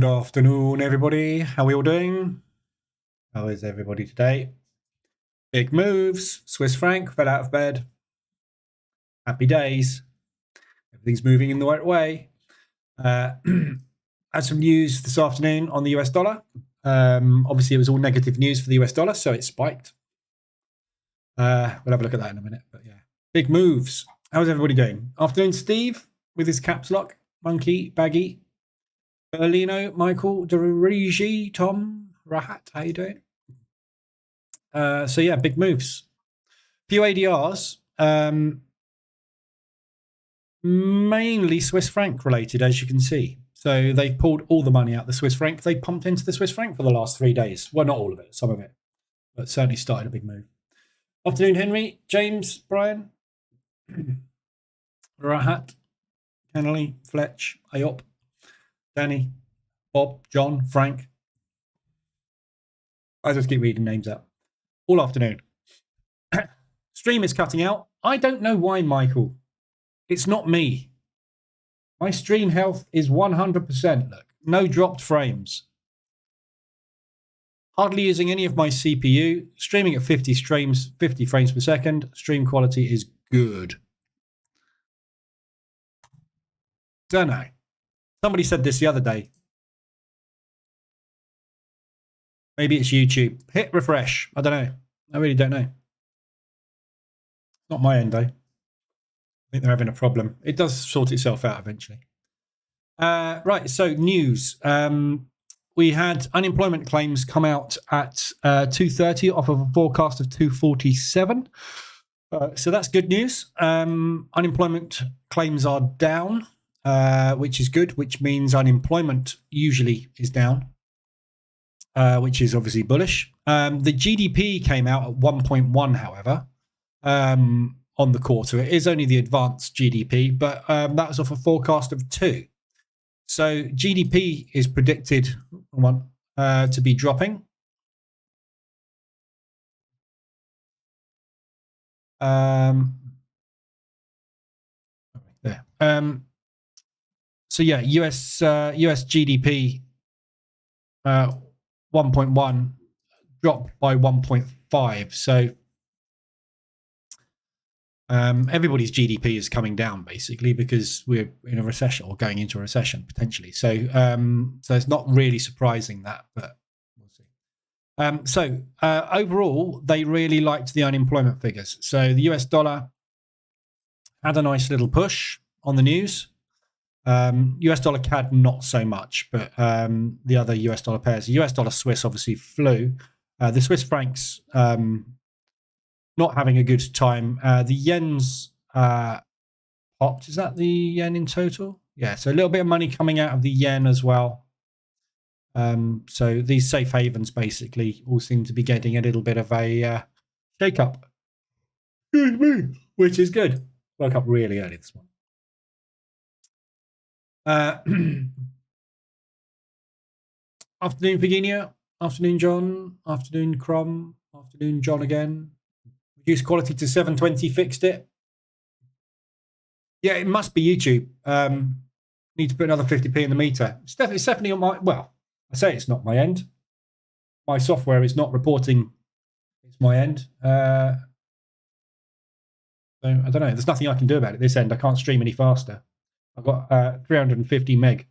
Good afternoon, everybody. How are we all doing? How is everybody today? Big moves. Swiss franc fell out of bed. Happy days. Everything's moving in the right way. Had some news this afternoon on the US dollar. Obviously, it was all negative news for the US dollar, so it spiked. We'll have a look at that in a minute. But yeah, big moves. How's everybody doing? Afternoon, Steve, with his caps lock. Monkey, Baggy. Berlino, Michael, Derigi, Tom, Rahat, how you doing? So yeah, big moves. Few ADRs, mainly Swiss franc related, as you can see. So they've pulled all the money out of the Swiss franc. They pumped into the Swiss franc for the last 3 days. Well, not all of it, some of it, but certainly started a big move. Afternoon, Henry, James, Brian, Rahat, Kennelly, Fletch, Ayop, Danny, Bob, John, Frank. I just keep reading names out all afternoon. Stream is cutting out. I don't know why, Michael. It's not me. My stream health is 100%. Look, no dropped frames. Hardly using any of my CPU. Streaming at 50 frames per second. Stream quality is good. Don't know. Somebody said this the other day. Maybe it's YouTube. Hit refresh. I don't know. I really don't know. Not my end, though. I think they're having a problem. It does sort itself out eventually. Right, so news. We had unemployment claims come out at 2:30 off of a forecast of 247. So that's good news. Unemployment claims are down. Which is good, which means unemployment usually is down, which is obviously bullish. The GDP came out at 1.1, however, on the quarter. It is only the advanced GDP, but that was off a forecast of 2. So GDP is predicted to be dropping. There. So yeah, US GDP 1.1 dropped by 1.5. So everybody's GDP is coming down basically because we're in a recession or going into a recession potentially. So it's not really surprising that, but we'll see. Overall, they really liked the unemployment figures. So the US dollar had a nice little push on the news. US dollar CAD not so much, but the other US dollar pairs, the US dollar Swiss obviously flew. The Swiss francs not having a good time. The yen's popped. Is that the yen in total? Yeah, so a little bit of money coming out of the yen as well. So these safe havens basically all seem to be getting a little bit of a shake up. Excuse me, which is good. Woke up really early this morning. Afternoon, Virginia. Afternoon, John. Afternoon, Crom. Afternoon, John again. Reduced quality to 720. Fixed it. Yeah, it must be YouTube. Need to put another 50p in the meter. It's definitely on my. Well, I say it's not my end. My software is not reporting it's my end. So I don't know. There's nothing I can do about it this end. I can't stream any faster. I've got 350 meg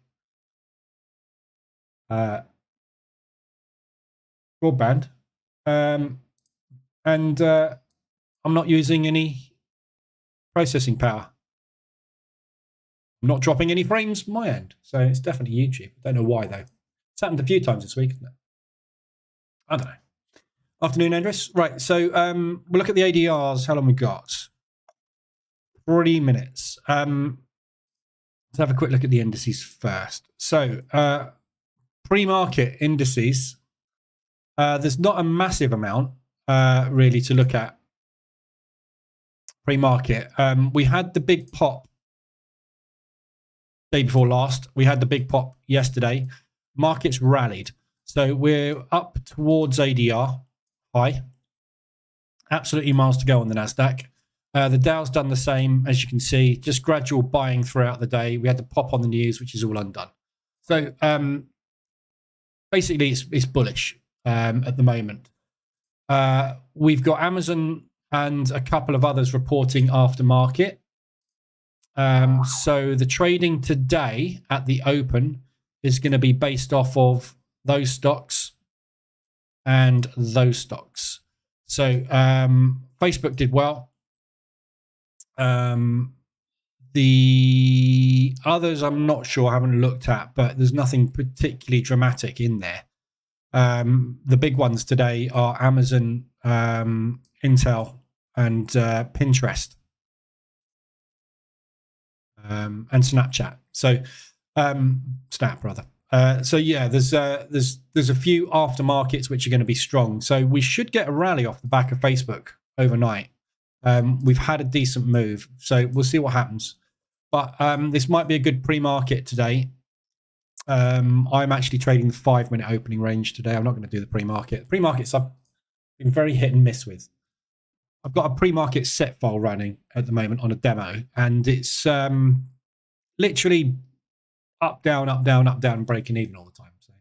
broadband, and I'm not using any processing power. I'm not dropping any frames on my end, so it's definitely YouTube. I don't know why though. It's happened a few times this week, isn't it? I don't know. Afternoon, Andres. Right, so we'll look at the ADRs. How long we got? 40 minutes. Let's have a quick look at the indices first. So, pre-market indices, there's not a massive amount really to look at pre-market. We had the big pop day before last. We had the big pop yesterday. Markets rallied. So we're up towards ADR high. Absolutely miles to go on the NASDAQ. The Dow's done the same, as you can see, just gradual buying throughout the day. We had the pop on the news, which is all undone. So basically it's bullish at the moment. We've got Amazon and a couple of others reporting after market. So the trading today at the open is going to be based off of those stocks and those stocks. So Facebook did well. The others I'm not sure, I haven't looked at, but there's nothing particularly dramatic in there. The big ones today are Amazon, Intel, and Pinterest, and Snapchat. So Snap rather. So yeah, there's a few aftermarkets which are going to be strong. So we should get a rally off the back of Facebook overnight. We've had a decent move, so we'll see what happens. But this might be a good pre-market today. I'm actually trading the 5-minute opening range today. I'm not going to do the pre-market. Pre-markets I've been very hit and miss with. I've got a pre-market set file running at the moment on a demo, and it's literally up, down, up, down, up, down, breaking even all the time. So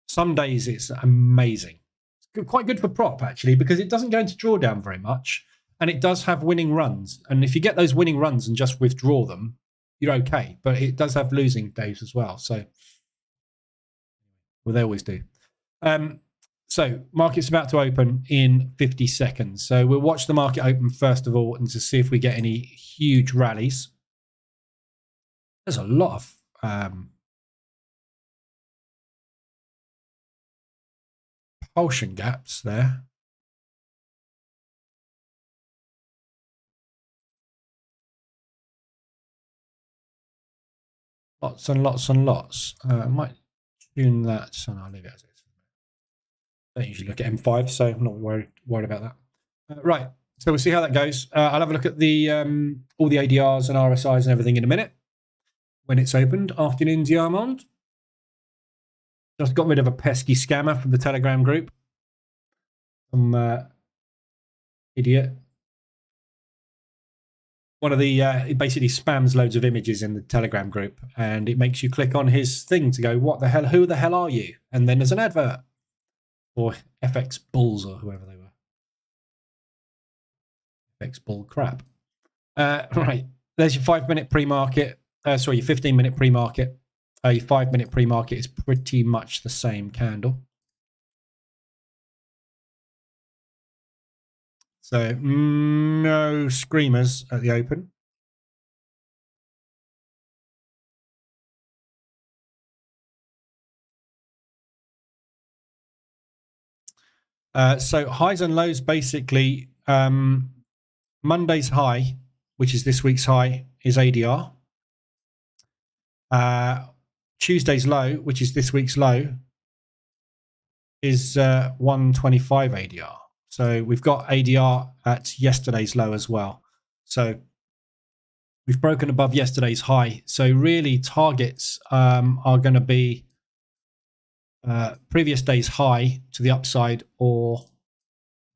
some days it's amazing. It's quite good for prop, actually, because it doesn't go into drawdown very much, and it does have winning runs. And if you get those winning runs and just withdraw them, you're okay. But it does have losing days as well. So, well, they always do. So market's about to open in 50 seconds. So we'll watch the market open first of all and to see if we get any huge rallies. There's a lot of propulsion gaps there. Lots and lots and lots. I might tune that, so I'll leave it as it is. I don't usually look at M5, so I'm not worried about that. Right, so we'll see how that goes. I'll have a look at the all the ADRs and RSIs and everything in a minute when it's opened. Afternoon, Diamond. Just got rid of a pesky scammer from the Telegram group. Some idiot. One of the it basically spams loads of images in the Telegram group, and it makes you click on his thing to go, what the hell, who the hell are you? And then there's an advert. Or FX Bulls or whoever they were. FX Bull crap. Right, there's your 5-minute pre-market. Sorry, your 15-minute pre-market. Your 5-minute pre-market is pretty much the same candle. So no screamers at the open. So highs and lows, basically, Monday's high, which is this week's high, is ADR. Tuesday's low, which is this week's low, is 125 ADR. So we've got ADR at yesterday's low as well. So we've broken above yesterday's high. So really targets are going to be previous day's high to the upside or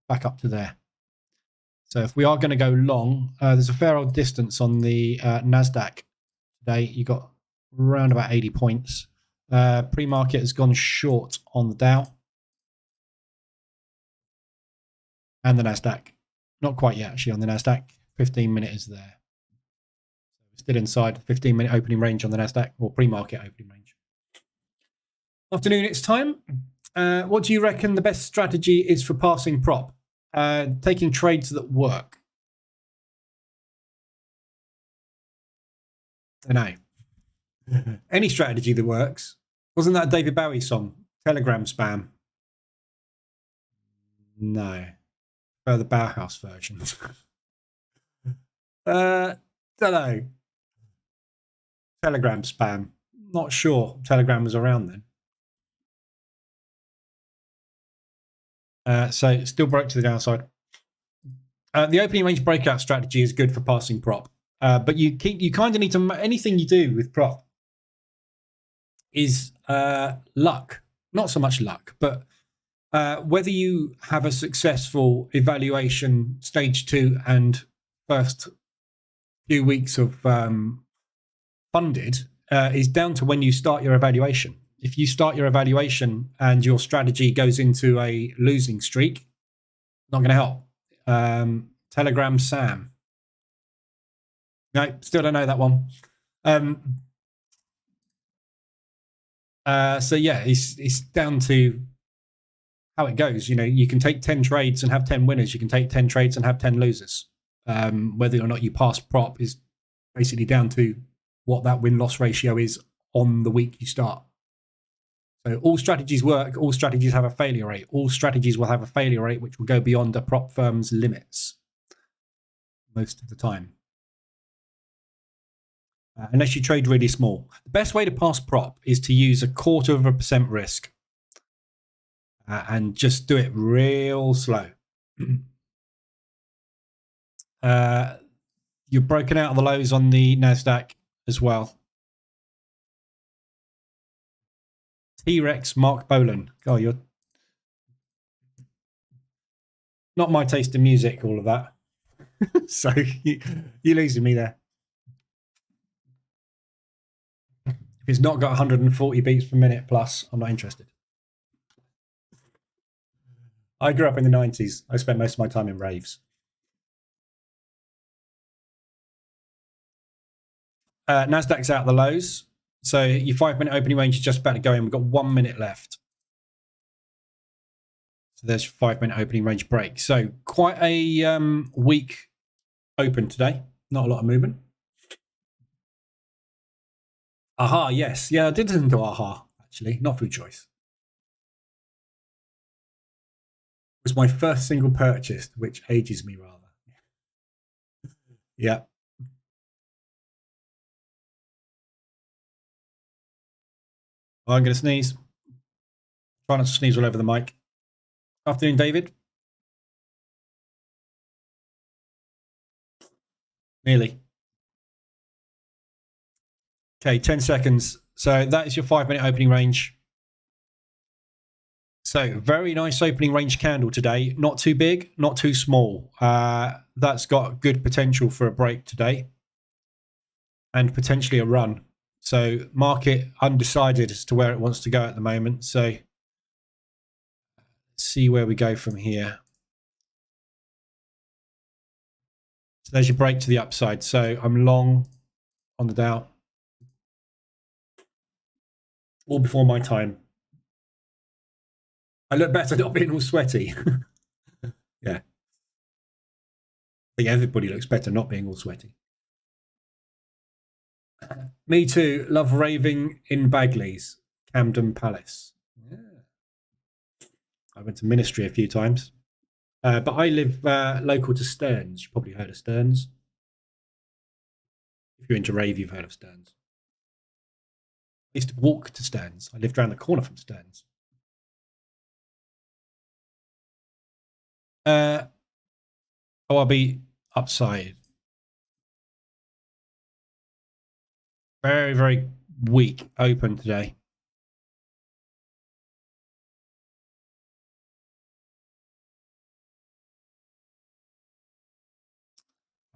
back up to there. So if we are going to go long, there's a fair old distance on the NASDAQ today. You got around about 80 points. Pre-market has gone short on the Dow and the NASDAQ. Not quite yet, actually, on the NASDAQ. 15-minute is there. Still inside the 15-minute opening range on the NASDAQ, or pre-market opening range. Afternoon, it's time. What do you reckon the best strategy is for passing prop? Taking trades that work. I know. Any strategy that works. Wasn't that a David Bowie song? Telegram spam. No. The Bauhaus version. Don't know. Telegram spam. Not sure Telegram was around then. So still broke to the downside. The opening range breakout strategy is good for passing prop, but you kind of need to, anything you do with prop is luck. Not so much luck, but whether you have a successful evaluation stage 2 and first few weeks of funded is down to when you start your evaluation. if you start your evaluation and your strategy goes into a losing streak, not going to help. Telegram Sam. No, still don't know that one. So yeah, it's down to how it goes. You know, you can take 10 trades and have 10 winners. You can take 10 trades and have 10 losers. Whether or not you pass prop is basically down to what that win-loss ratio is on the week you start. So all strategies work. All strategies have a failure rate. All strategies will have a failure rate which will go beyond a prop firm's limits most of the time. Unless you trade really small. The best way to pass prop is to use 0.25% risk and just do it real slow. You're broken out of the lows on the NASDAQ as well. T-Rex Mark Bolan. Oh, you're not my taste in music, all of that. So you're losing me there. If it's not got 140 beats per minute plus, I'm not interested. I grew up in the 90s. I spent most of my time in raves. NASDAQ's out the lows. So your 5-minute opening range is just about to go in. We've got 1 minute left. So there's 5-minute opening range break. So quite a weak open today. Not a lot of movement. Aha, yes. Yeah, I did listen to Aha, actually. Not through choice. It was my first single purchase, which ages me rather. Yeah. I'm going to sneeze. Try not to sneeze all over the mic. Afternoon, David. Nearly. Okay, 10 seconds. So that is your 5-minute opening range. So very nice opening range candle today. Not too big, not too small. That's got good potential for a break today and potentially a run. So market undecided as to where it wants to go at the moment. So let's see where we go from here. So there's your break to the upside. So I'm long on the Dow. All before my time. I look better not being all sweaty. Yeah. I think everybody looks better not being all sweaty. Me too. Love raving in Bagley's, Camden Palace. Yeah. I went to Ministry a few times. But I live local to Stearns. You've probably heard of Stearns. If you're into rave, you've heard of Stearns. I used to walk to Stearns. I lived around the corner from Stearns. ORB upside. Very, very weak open today.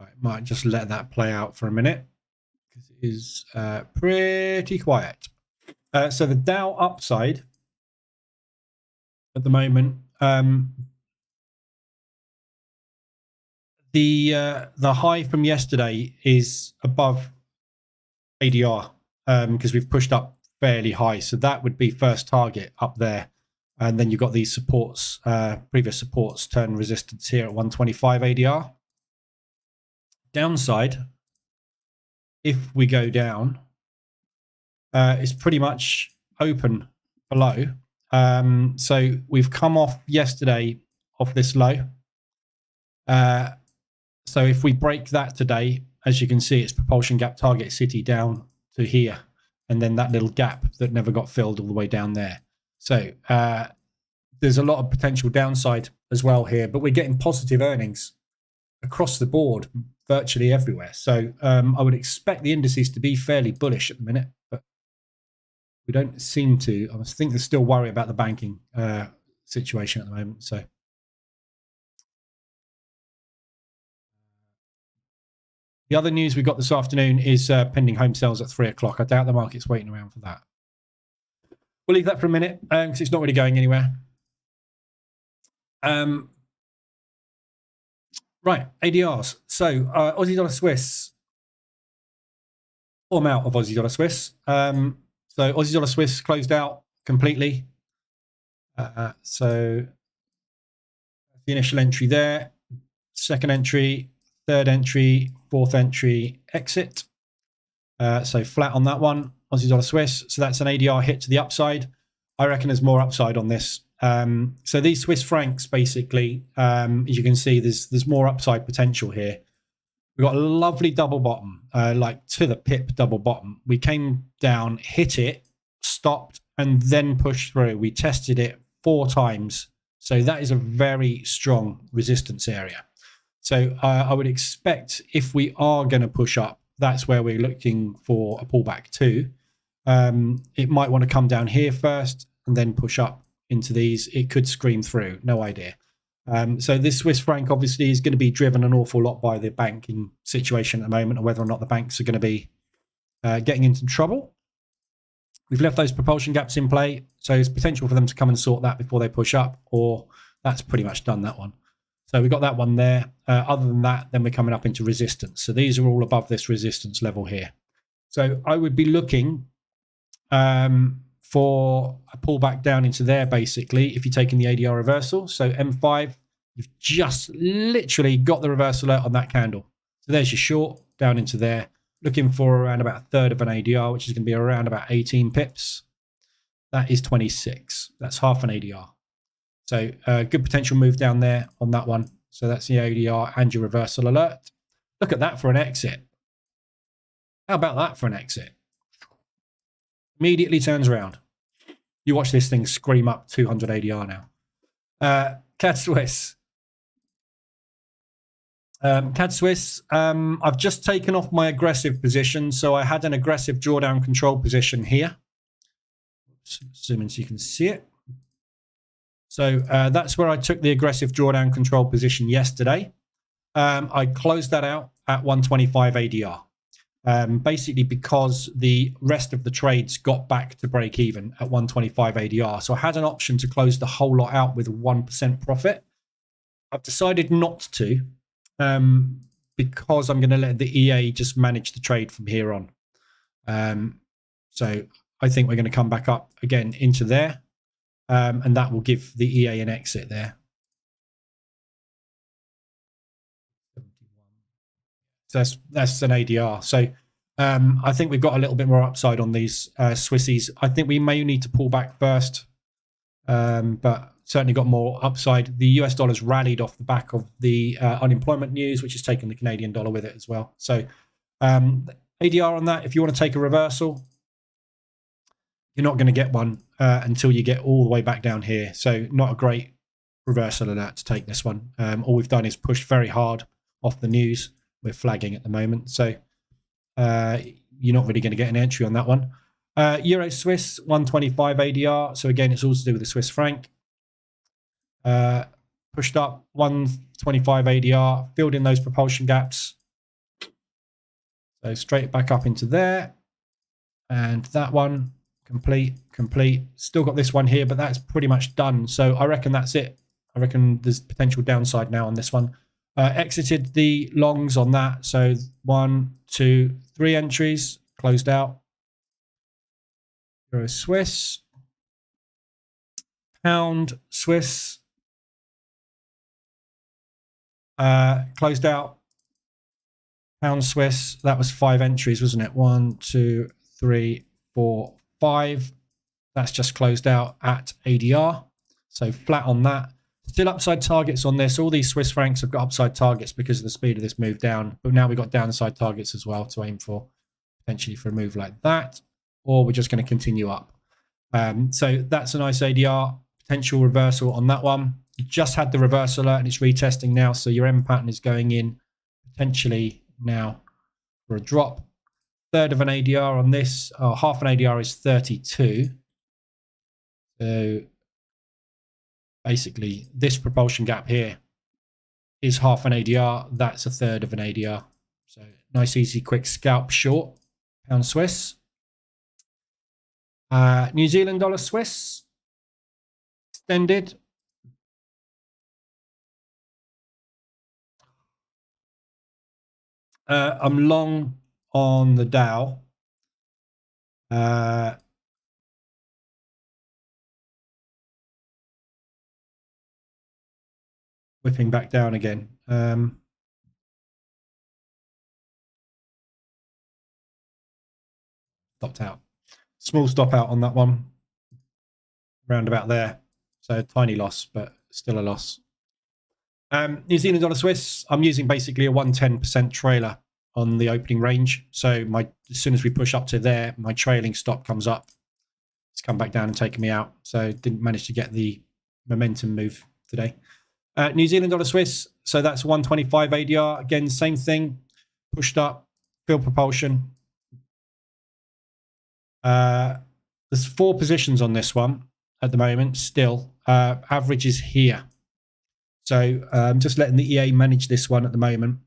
I might just let that play out for a minute because it is pretty quiet. So the Dow upside at the moment, the high from yesterday is above ADR because we've pushed up fairly high. So that would be first target up there. And then you've got these supports, previous supports turn resistance here at 125 ADR. Downside, if we go down, it's pretty much open below. So we've come off yesterday off this low. So if we break that today, as you can see, it's propulsion gap target city down to here. And then that little gap that never got filled all the way down there. So there's a lot of potential downside as well here, but we're getting positive earnings across the board, virtually everywhere. So I would expect the indices to be fairly bullish at the minute, but we don't seem to. I think there's still worry about the banking situation at the moment. So the other news we got this afternoon is pending home sales at 3 o'clock. I doubt the market's waiting around for that. We'll leave that for a minute because it's not really going anywhere. Right, ADRs. So Aussie dollar Swiss. I'm out of Aussie dollar Swiss. So Aussie dollar Swiss closed out completely. So the initial entry there, second entry, third entry, fourth entry, exit. So flat on that one, Aussie dollar Swiss. So that's an ADR hit to the upside. I reckon there's more upside on this. So these Swiss francs, basically, as you can see, there's more upside potential here. We've got a lovely double bottom, like to the pip double bottom. We came down, hit it, stopped, and then pushed through. We tested it 4 times. So that is a very strong resistance area. So I would expect if we are going to push up, that's where we're looking for a pullback too. It might want to come down here first and then push up into these. It could scream through, no idea. So this Swiss franc obviously is going to be driven an awful lot by the banking situation at the moment, and whether or not the banks are going to be getting into trouble. We've left those propulsion gaps in play, so there's potential for them to come and sort that before they push up, or that's pretty much done, that one. So we've got that one there. Other than that, then we're coming up into resistance. So these are all above this resistance level here. So I would be looking for a pullback down into there, basically, if you're taking the ADR reversal. So M5, you've just literally got the reversal out on that candle. So there's your short down into there. Looking for around about a third of an ADR, which is going to be around about 18 pips. That is 26. That's half an ADR. So good potential move down there on that one. So that's the ADR and your reversal alert. Look at that for an exit. How about that for an exit? Immediately turns around. You watch this thing scream up 200 ADR now. CAD Swiss. CAD Swiss, I've just taken off my aggressive position. So I had an aggressive drawdown control position here. Zoom so you can see it. So that's where I took the aggressive drawdown control position yesterday. I closed that out at 125 ADR. Basically because the rest of the trades got back to break even at 125 ADR. So I had an option to close the whole lot out with a 1% profit. I've decided not to because I'm going to let the EA just manage the trade from here on. So I think we're going to come back up again into there. And that will give the EA an exit there. So that's an ADR. So I think we've got a little bit more upside on these Swissies. I think we may need to pull back first, but certainly got more upside. The US dollar's rallied off the back of the unemployment news, which has taken the Canadian dollar with it as well. So ADR on that, if you want to take a reversal, you're not going to get one until you get all the way back down here. So not a great reversal alert to take this one. All we've done is pushed very hard off the news. We're flagging at the moment. So you're not really going to get an entry on that one. Euro Swiss 125 ADR. So again, it's all to do with the Swiss franc. Pushed up 125 ADR, filled in those propulsion gaps. So straight back up into there. And that one, complete. Still got this one here, but that's pretty much done. So I reckon that's it. I reckon there's potential downside now on this one. Exited the longs on that. So 1, 2, 3 entries closed out. Euro Swiss. Pound Swiss. Closed out. Pound Swiss. That was 5 entries, wasn't it? 1, 2, 3, 4, 5. That's just closed out at ADR. So flat on that. Still upside targets on this. All these Swiss francs have got upside targets because of the speed of this move down. But now we've got downside targets as well to aim for, potentially for a move like that. Or we're just going to continue up. So that's a nice ADR. Potential reversal on that one. You just had the reversal alert and it's retesting now. So your M pattern is going in potentially now for a drop. Third of an ADR on this. Half an ADR is 32. So basically, this propulsion gap here is half an ADR. That's a third of an ADR. So nice, easy, quick scalp short. Pound Swiss. New Zealand dollar Swiss extended. I'm long on the Dow. Whipping back down again. Stopped out. Small stop out on that one. Round about there. So tiny loss, but still a loss. New Zealand dollar Swiss, I'm using basically a 110% trailer on the opening range. So as soon as we push up to there, my trailing stop comes up. It's come back down and taken me out. So didn't manage to get the momentum move today. New Zealand dollar Swiss, so that's 125 ADR. Again, same thing. Pushed up, field propulsion. There's 4 positions on this one at the moment still. Average is here. So I'm just letting the EA manage this one at the moment.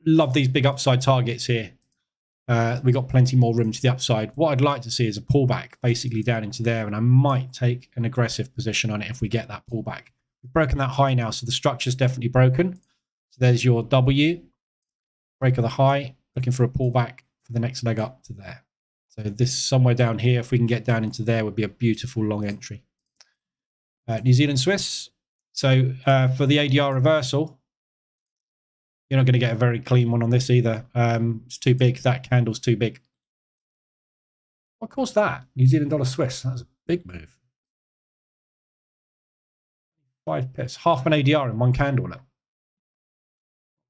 Love these big upside targets here. We got plenty more room to the upside. What I'd like to see is a pullback basically down into there, and I might take an aggressive position on it if we get that pullback. We've broken that high now, so the structure's definitely broken. So there's your W, break of the high, looking for a pullback for the next leg up to there. So this somewhere down here, if we can get down into there, would be a beautiful long entry. New Zealand Swiss. So for the ADR reversal, you're not going to get a very clean one on this either. It's too big. That candle's too big. What caused that? New Zealand dollar Swiss. That was a big move. 5 pips. Half an ADR in one candle. Look.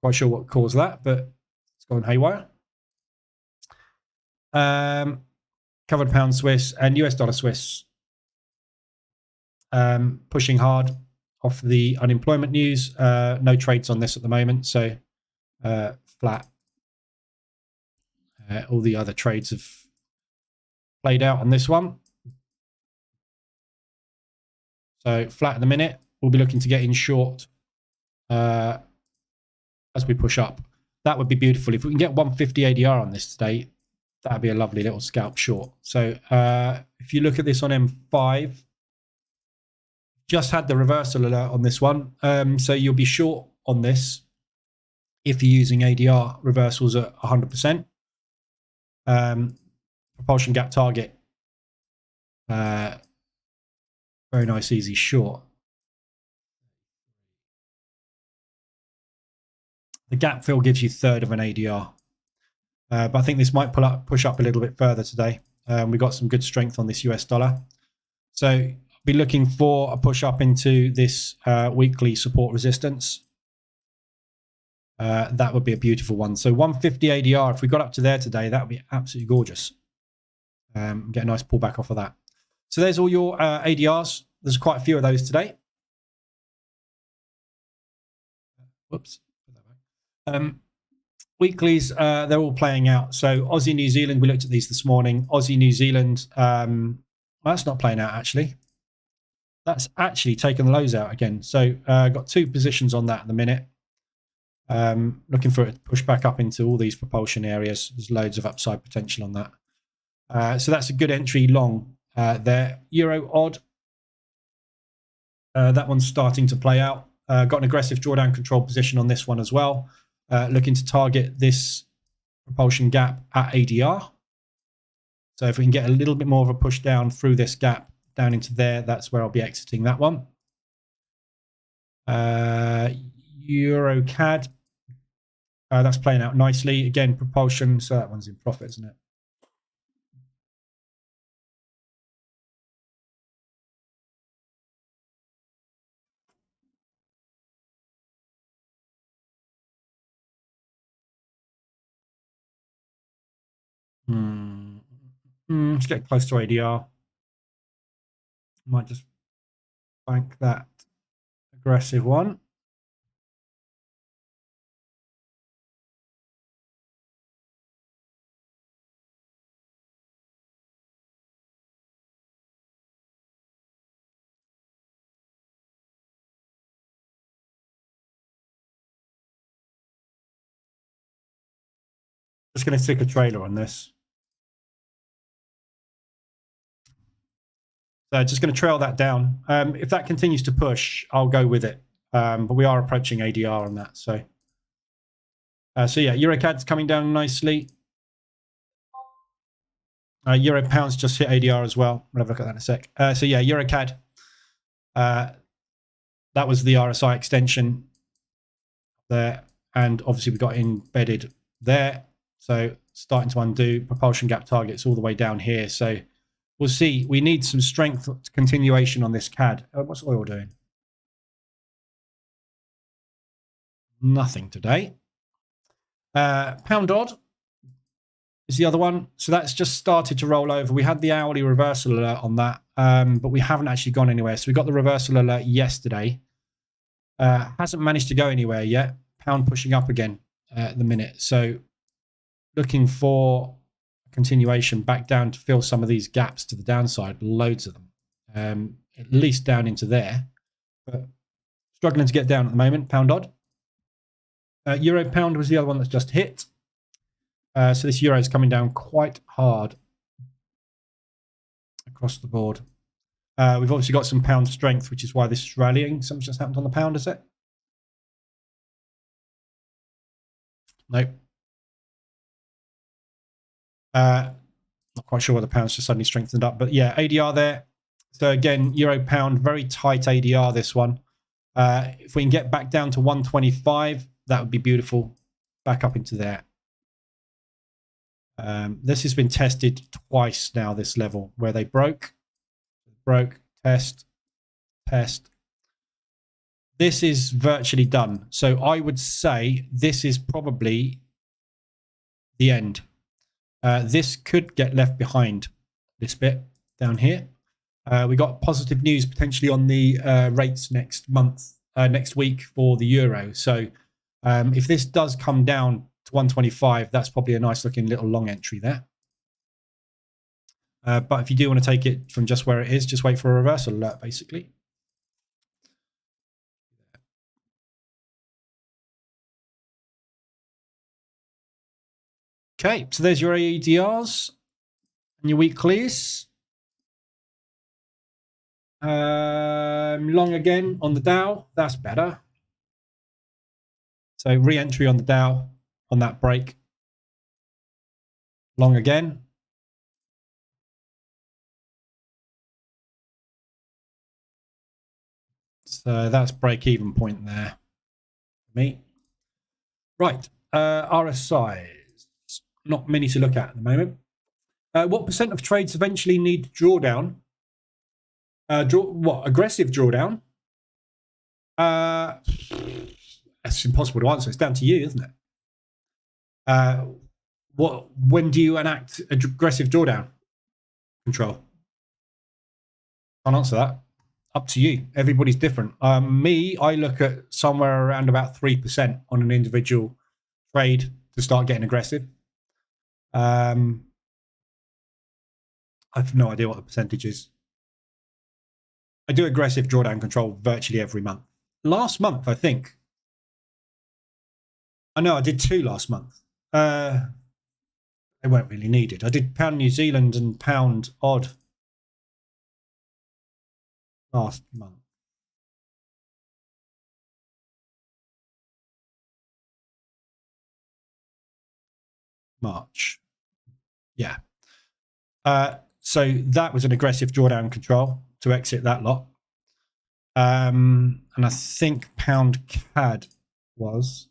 Quite sure what caused that, but it's gone haywire. Covered pound Swiss and US dollar Swiss. Pushing hard off the unemployment news. No trades on this at the moment, so flat. All the other trades have played out on this one. So flat at the minute. We'll be looking to get in short as we push up. That would be beautiful. If we can get 150 ADR on this today, that would be a lovely little scalp short. So if you look at this on M5, just had the reversal alert on this one. So you'll be short on this if you're using ADR reversals at 100%. Propulsion gap target. Very nice, easy short. The gap fill gives you third of an ADR. But I think this might push up a little bit further today. We've got some good strength on this US dollar. So I'll be looking for a push up into this weekly support resistance. That would be a beautiful one. So 150 ADR, if we got up to there today, that would be absolutely gorgeous. Get a nice pullback off of that. So there's all your ADRs. There's quite a few of those today. Whoops. Weeklies, they're all playing out. So Aussie, New Zealand, we looked at these this morning. Aussie, New Zealand, well, that's not playing out actually. That's actually taken the lows out again. So got 2 positions on that at the minute. Looking for it to push back up into all these propulsion areas. There's loads of upside potential on that. So that's a good entry long there. Euro odd. That one's starting to play out. Got an aggressive drawdown control position on this one as well. Looking to target this propulsion gap at ADR. So if we can get a little bit more of a push down through this gap down into there, that's where I'll be exiting that one. Euro CAD. That's playing out nicely. Again, propulsion. So that one's in profit, isn't it? Let's get close to ADR. Might just bank that aggressive one. Just going to stick a trailer on this. So just going to trail that down. If that continues to push, I'll go with it. But we are approaching ADR on that. So yeah, EuroCAD's coming down nicely. Euro pounds just hit ADR as well. We'll have a look at that in a sec. So yeah, EuroCAD. That was the RSI extension there. And obviously we got embedded there. So starting to undo propulsion gap targets all the way down here. So we'll see. We need some strength continuation on this CAD. What's oil doing? Nothing today. Pound odd is the other one. So that's just started to roll over. We had the hourly reversal alert on that, but we haven't actually gone anywhere. So we got the reversal alert yesterday. Hasn't managed to go anywhere yet. Pound pushing up again at the minute. So looking for continuation back down to fill some of these gaps to the downside. Loads of them. At least down into there. But struggling to get down at the moment. Pound odd. Euro pound was the other one that's just hit. So this euro is coming down quite hard across the board. We've obviously got some pound strength, which is why this is rallying. Something's just happened on the pound, is it? Nope. Not quite sure why the pound's just suddenly strengthened up. But yeah, ADR there. So again, euro pound, very tight ADR this one. If we can get back down to 125, that would be beautiful. Back up into there. This has been tested twice now, this level, where they broke, test. This is virtually done. So I would say this is probably the end. This could get left behind, this bit down here. We got positive news potentially on the rates next week for the euro. So if this does come down to 125, that's probably a nice looking little long entry there. But if you do want to take it from just where it is, just wait for a reversal alert, basically. Okay, so there's your ADRs and your weeklies. Long again on the Dow. That's better. So re-entry on the Dow on that break. Long again. So that's break-even point there for me. Right, RSIs. Not many to look at the moment. What percent of trades eventually need drawdown? Aggressive drawdown? That's impossible to answer. It's down to you, isn't it? When do you enact aggressive drawdown control? Can't answer that. Up to you. Everybody's different. Me, I look at somewhere around about 3% on an individual trade to start getting aggressive. I have no idea what the percentage is. I do aggressive drawdown control virtually every month. Last month, I think. I know I did 2 last month. They weren't really needed. I did pound New Zealand and pound odd last month. March. Yeah. So that was an aggressive drawdown control to exit that lot. And I think pound CAD was.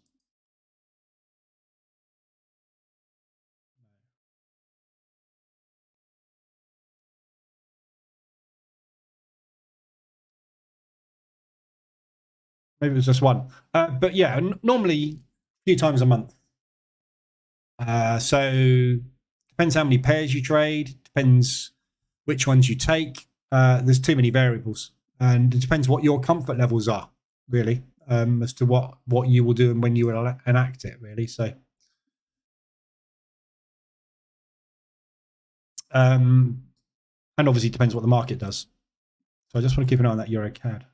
Maybe it was just one. But yeah, normally a few times a month. So depends how many pairs you trade, depends which ones you take. There's too many variables, and it depends what your comfort levels are, really, as to what you will do and when you will enact it, really. So, and obviously it depends what the market does. So I just want to keep an eye on that Euro CAD.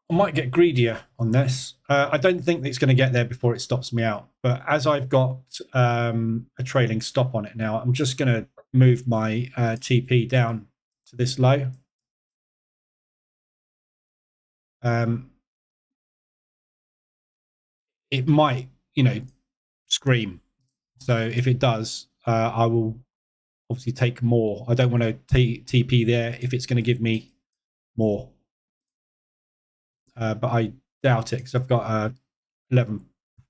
I might get greedier on this. I don't think it's going to get there before it stops me out. But as I've got a trailing stop on it now, I'm just going to move my TP down to this low. It might, scream. So if it does, I will obviously take more. I don't want to TP there if it's going to give me more. But I doubt it because I've got a 11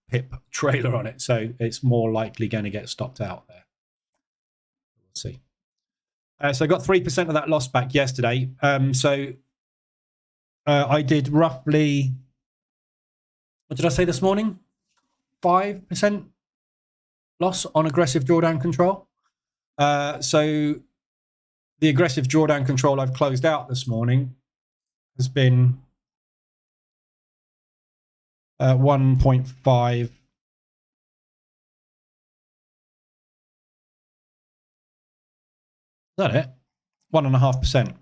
pip trailer on it, so it's more likely going to get stopped out there. We'll see. So I got 3% of that loss back yesterday. So I did roughly, what did I say this morning? 5% loss on aggressive drawdown control. So the aggressive drawdown control I've closed out this morning has been 1.5. Is that it? 1.5%.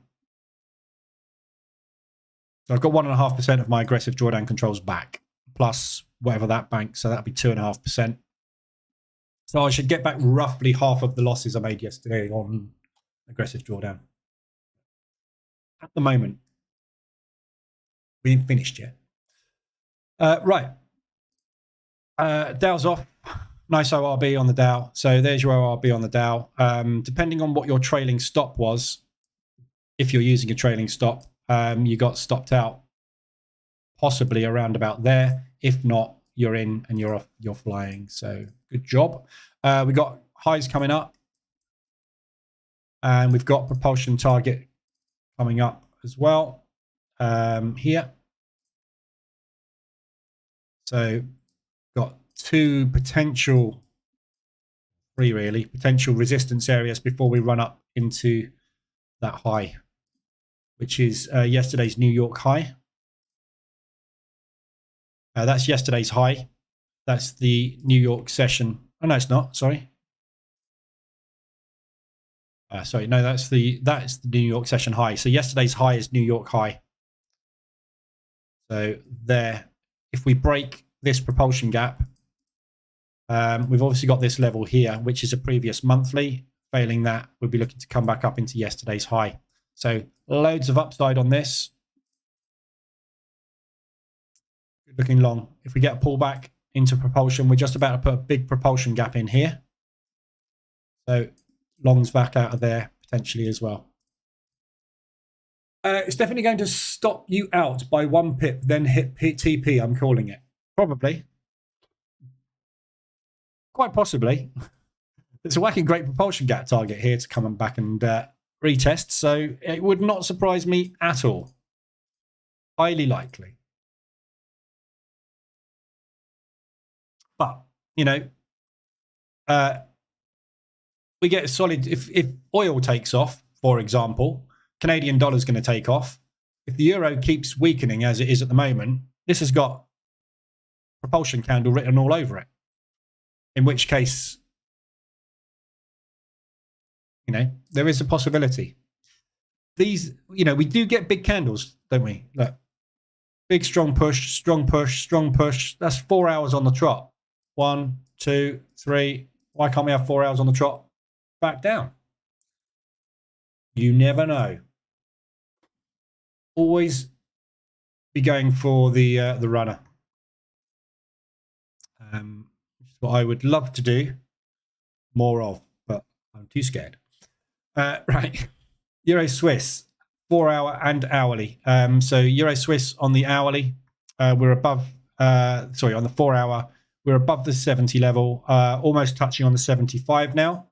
So I've got 1.5% of my aggressive drawdown controls back, plus whatever that bank. So that'd be 2.5%. So I should get back roughly half of the losses I made yesterday on aggressive drawdown. At the moment, we ain't finished yet. Right. Dow's off. Nice ORB on the Dow. So there's your ORB on the Dow. Depending on what your trailing stop was, if you're using a trailing stop, you got stopped out possibly around about there. If not, you're in and you're flying. So good job. We got highs coming up, and we've got propulsion target coming up as well here. So got three potential resistance areas before we run up into that high, which is yesterday's New York high. That's yesterday's high. That's the New York session. Oh, no, it's not. Sorry. Sorry, no, that's the New York session high. So yesterday's high is New York high. So there, if we break this propulsion gap, we've obviously got this level here, which is a previous monthly. Failing that, we'll be looking to come back up into yesterday's high. So loads of upside on this. Good looking long. If we get a pullback into propulsion, we're just about to put a big propulsion gap in here. So longs back out of there potentially as well. It's definitely going to stop you out by 1 pip, then hit TP, I'm calling it. Probably. Quite possibly. It's a whacking great propulsion gap target here to come back and retest, so it would not surprise me at all. Highly likely. But, we get a solid, if oil takes off, for example, Canadian dollar is going to take off. If the euro keeps weakening as it is at the moment, this has got propulsion candle written all over it. In which case, there is a possibility. These, we do get big candles, don't we? Look, big, strong push, strong push, strong push. That's 4 hours on the trot. 1, 2, 3. Why can't we have 4 hours on the trot? Back down. You never know. Always be going for the runner. Which is what I would love to do more of, but I'm too scared. Right. Euro Swiss, 4 hour and hourly. So Euro Swiss on the hourly, we're above, on the 4 hour, we're above the 70 level, almost touching on the 75 now.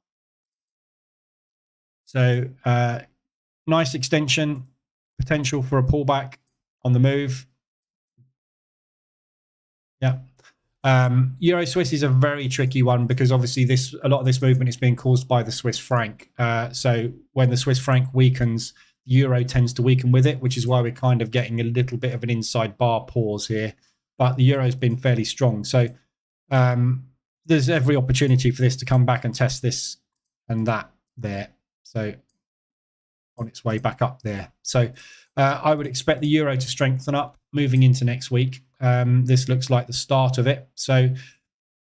So nice extension, potential for a pullback on the move. Yeah. Euro Swiss is a very tricky one because obviously a lot of this movement is being caused by the Swiss franc. So when the Swiss franc weakens, the euro tends to weaken with it, which is why we're kind of getting a little bit of an inside bar pause here. But the euro's been fairly strong. So there's every opportunity for this to come back and test this and that there. So on its way back up there. So I would expect the euro to strengthen up moving into next week. This looks like the start of it. So,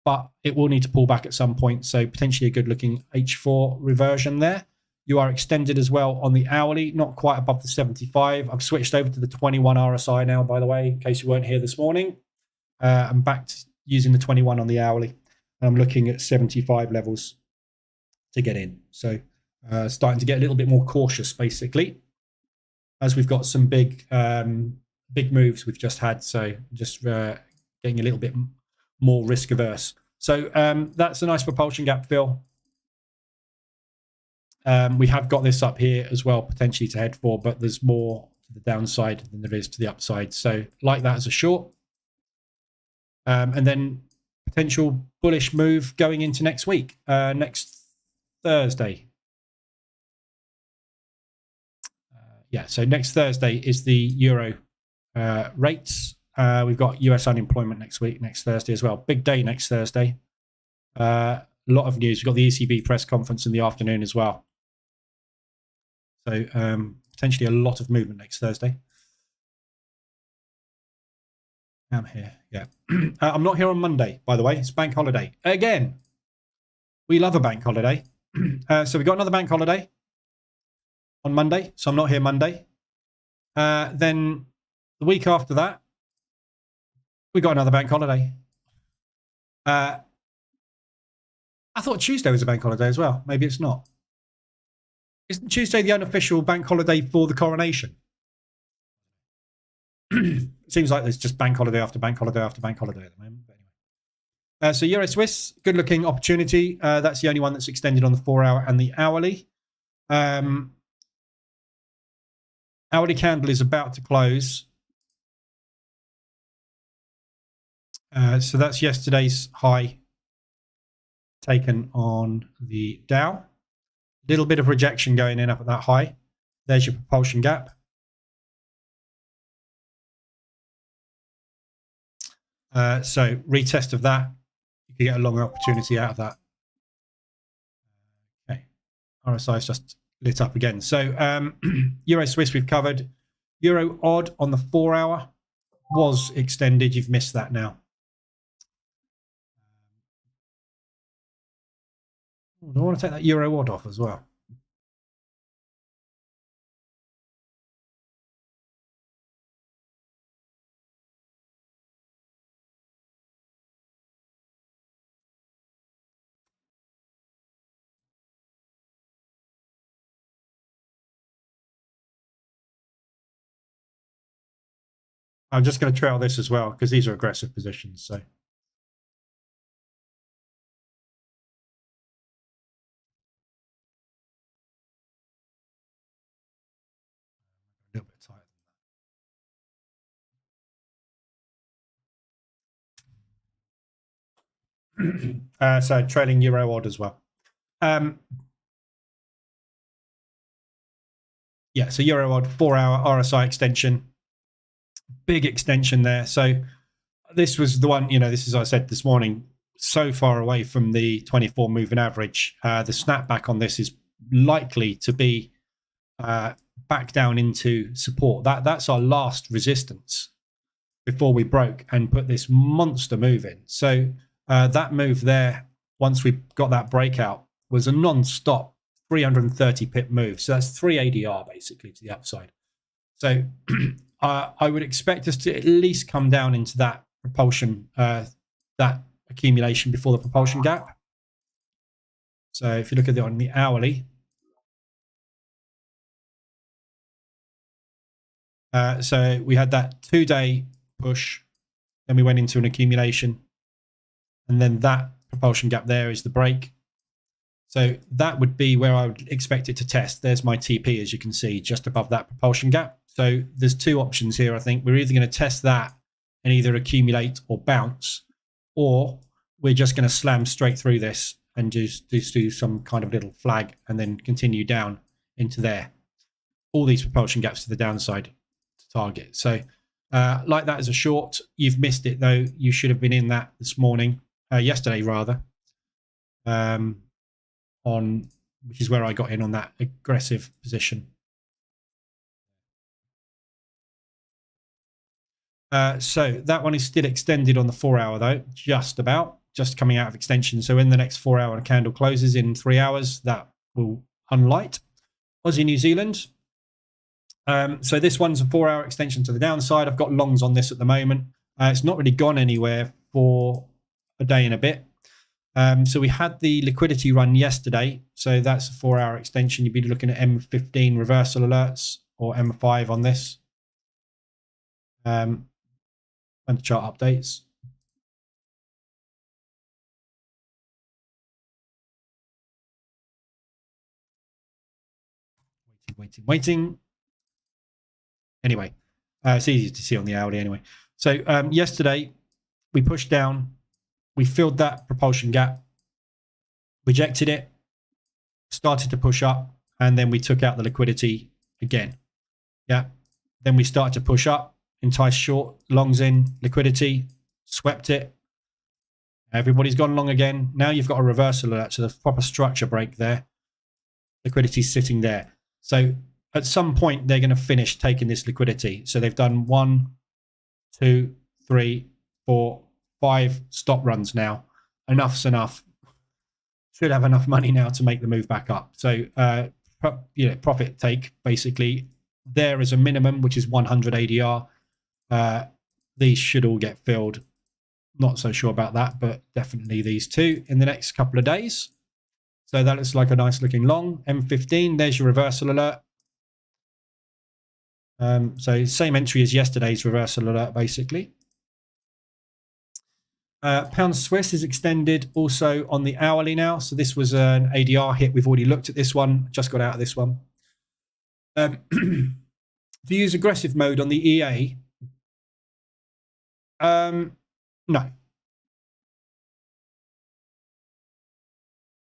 but it will need to pull back at some point. So potentially a good looking H4 reversion there. You are extended as well on the hourly, not quite above the 75. I've switched over to the 21 RSI now, by the way, in case you weren't here this morning. I'm back to using the 21 on the hourly. And I'm looking at 75 levels to get in. So starting to get a little bit more cautious, basically, as we've got some big moves we've just had. So just getting a little bit more risk averse. So that's a nice propulsion gap fill. We have got this up here as well, potentially to head for, but there's more to the downside than there is to the upside. So like that as a short. And then potential bullish move going into next week, next Thursday. So next Thursday is the Euro rates. We've got US unemployment next Thursday as well. Big day next Thursday. A lot of news. We've got the ECB press conference in the afternoon as well. So potentially a lot of movement next Thursday. I'm here, yeah. I'm not here on Monday, by the way. It's bank holiday. Again, we love a bank holiday. So we got another bank holiday on Monday. So I'm not here Monday. Then the week after that, we got another bank holiday. I thought Tuesday was a bank holiday as well. Maybe it's not. Isn't Tuesday the unofficial bank holiday for the coronation? It seems like there's just bank holiday after bank holiday after bank holiday at the moment. But anyway. So Euro Swiss, good looking opportunity. That's the only one that's extended on the 4-hour and the hourly. Hourly candle is about to close. So that's yesterday's high taken on the Dow. Little bit of rejection going in up at that high. There's your propulsion gap. So retest of that, you can get a longer opportunity out of that. Okay, RSI is just lit up again. So Euro Swiss we've covered. Euro odd on the 4-hour was extended. You've missed that now. I want to take that Euro odd off as well. I'm just going to trail this as well because these are aggressive positions. So. A little bit tighter than that. So trailing Euro odd as well. Yeah, so Euro odd 4-hour RSI extension. Big extension there. So this was the one, this is, I said this morning, so far away from the 24 moving average. The snapback on this is likely to be back down into support. That's our last resistance before we broke and put this monster move in. So that move there, once we got that breakout, was a non-stop 330 pip move. So that's 3 ADR basically to the upside. So I would expect us to at least come down into that propulsion, that accumulation before the propulsion gap. So if you look at it on the hourly, so we had that 2-day push, then we went into an accumulation, and then that propulsion gap there is the break. So that would be where I would expect it to test. There's my TP, as you can see, just above that propulsion gap. So there's two options here, I think. We're either going to test that and either accumulate or bounce, or we're just going to slam straight through this and just do some kind of little flag and then continue down into there. All these propulsion gaps to the downside to target. So like that as a short. You've missed it, though. You should have been in that this morning, yesterday rather, which is where I got in on that aggressive position. So that one is still extended on the 4 hour though, just coming out of extension. So in the next 4 hour candle closes in 3 hours, that will unlight. Aussie New Zealand. So this one's a 4 hour extension to the downside. I've got longs on this at the moment. It's not really gone anywhere for a day and a bit. So we had the liquidity run yesterday. So that's a 4 hour extension. You'd be looking at M15 reversal alerts or M5 on this. And the chart updates. Waiting. Anyway, it's easy to see on the hourly anyway. So yesterday we pushed down, we filled that propulsion gap, rejected it, started to push up, and then we took out the liquidity again. Yeah. Then we started to push up, entice short, longs in, liquidity, swept it. Everybody's gone long again. Now you've got a reversal alert, so the proper structure break there. Liquidity's sitting there. So at some point, they're going to finish taking this liquidity. So they've done 1, 2, 3, 4, 5 stop runs now. Enough's enough. Should have enough money now to make the move back up. So, profit take basically there is a minimum, which is 100 ADR. These should all get filled. Not so sure about that, but definitely these two in the next couple of days. So that looks like a nice looking long. M15, there's your reversal alert. So same entry as yesterday's reversal alert, basically. Pound Swiss is extended also on the hourly now. So this was an ADR hit. We've already looked at this one. Just got out of this one. If you use aggressive mode on the EA, no.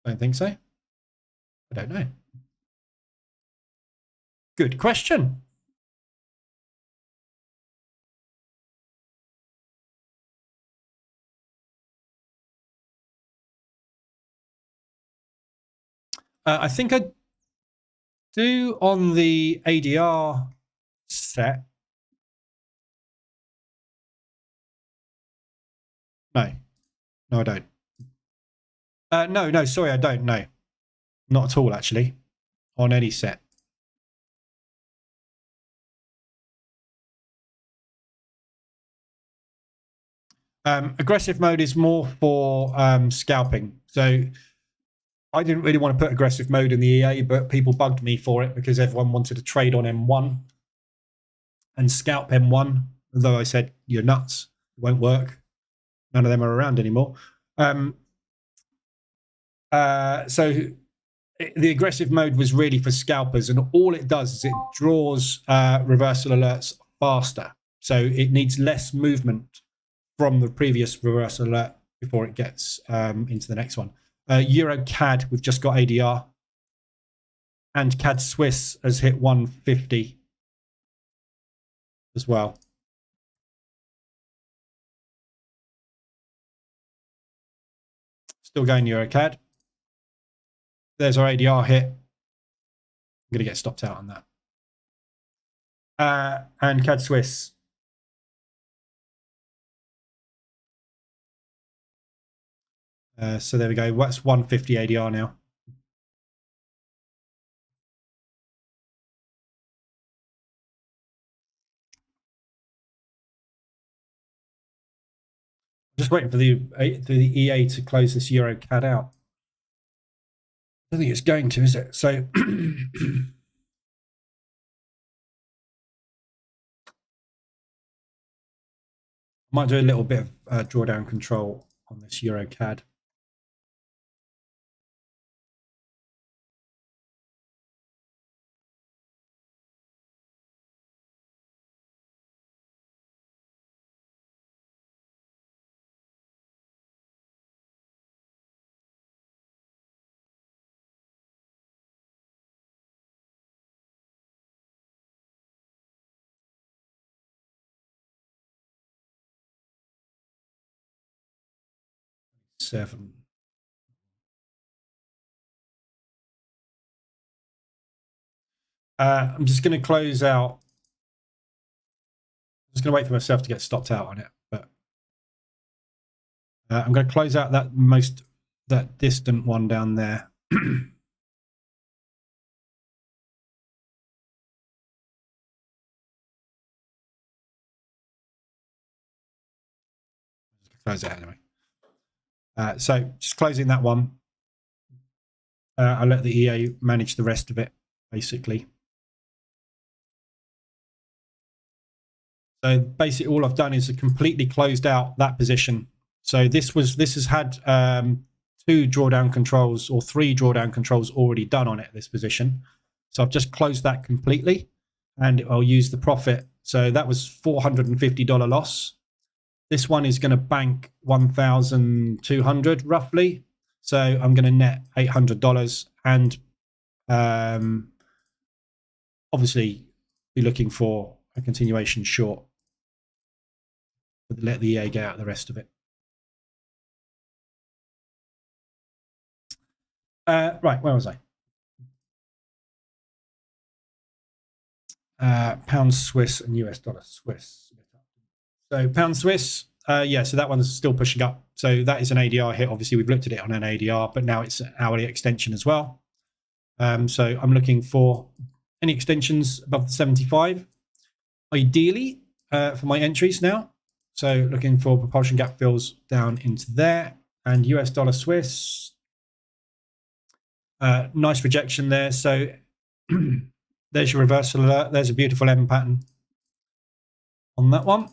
Don't think so. I don't know. Good question. I think I do on the ADR set. No, I don't. No, sorry, I don't. No, not at all, actually, on any set. Aggressive mode is more for scalping. So I didn't really want to put aggressive mode in the EA, but people bugged me for it because everyone wanted to trade on M1 and scalp M1. Although I said, you're nuts, it won't work. None of them are around anymore. So the aggressive mode was really for scalpers, and all it does is it draws reversal alerts faster. So it needs less movement from the previous reversal alert before it gets into the next one. Euro CAD, we've just got ADR. And CAD Swiss has hit 150 as well. Still going Euro CAD. There's our ADR hit. I'm going to get stopped out on that. And CAD Swiss. So there we go. What's 150 ADR now? Just waiting for the EA to close this Euro CAD out. I don't think it's going to, is it? So might do a little bit of drawdown control on this Euro CAD. Seven. I'm just going to close out just going to wait for myself to get stopped out on it, but I'm going to close out that distant one down there. Close it anyway. So just closing that one. I'll let the EA manage the rest of it, basically. So basically all I've done is completely closed out that position. So this has had 2 drawdown controls or 3 drawdown controls already done on it, this position. So I've just closed that completely and I'll use the profit. So that was $450 loss. This one is going to bank 1,200 roughly. So I'm going to net $800 and obviously be looking for a continuation short. Let the EA get out the rest of it. Right, where was I? Pound Swiss and US dollar Swiss. So pound Swiss, yeah, so that one's still pushing up. So that is an ADR hit. Obviously, we've looked at it on an ADR, but now it's an hourly extension as well. So I'm looking for any extensions above the 75, ideally, for my entries now. So looking for propulsion gap fills down into there. And US dollar Swiss, nice rejection there. So there's your reversal alert. There's a beautiful M pattern on that one.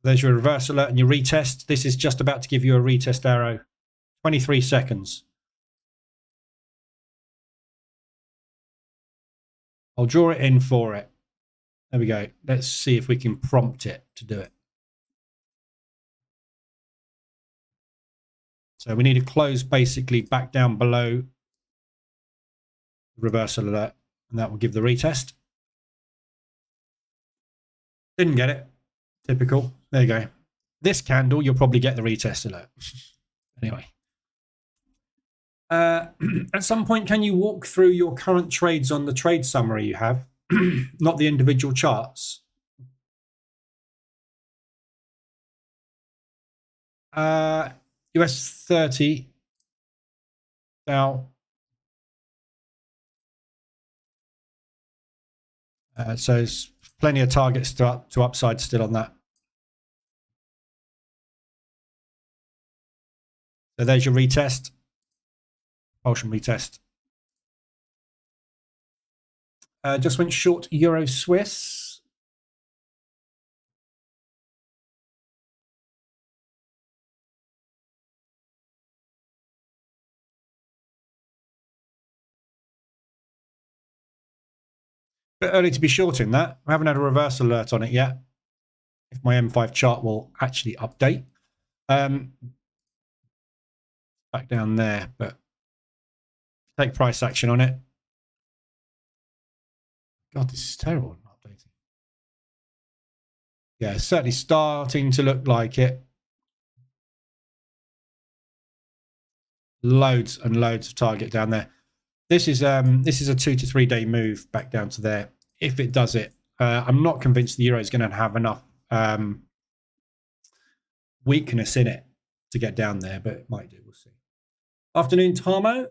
There's your reverse alert and your retest. This is just about to give you a retest arrow. 23 seconds. I'll draw it in for it. There we go. Let's see if we can prompt it to do it. So we need to close basically back down below reversal alert, and that will give the retest. Didn't get it. Typical. There you go. This candle, you'll probably get the retest alert. Anyway. At some point, can you walk through your current trades on the trade summary you have, not the individual charts? US 30. Now, so there's plenty of targets to upside still on that. So there's your retest. Propulsion retest. Just went short Euro Swiss. Bit early to be shorting that. I haven't had a reverse alert on it yet. If my M5 chart will actually update. Back down there, but take price action on it. God, this is terrible. Not updating. Yeah, it's certainly starting to look like it. Loads and loads of target down there. This is a 2 to 3 day move back down to there. If it does it, I'm not convinced the euro is going to have enough weakness in it to get down there, but it might do. We'll see. Afternoon, Tamo.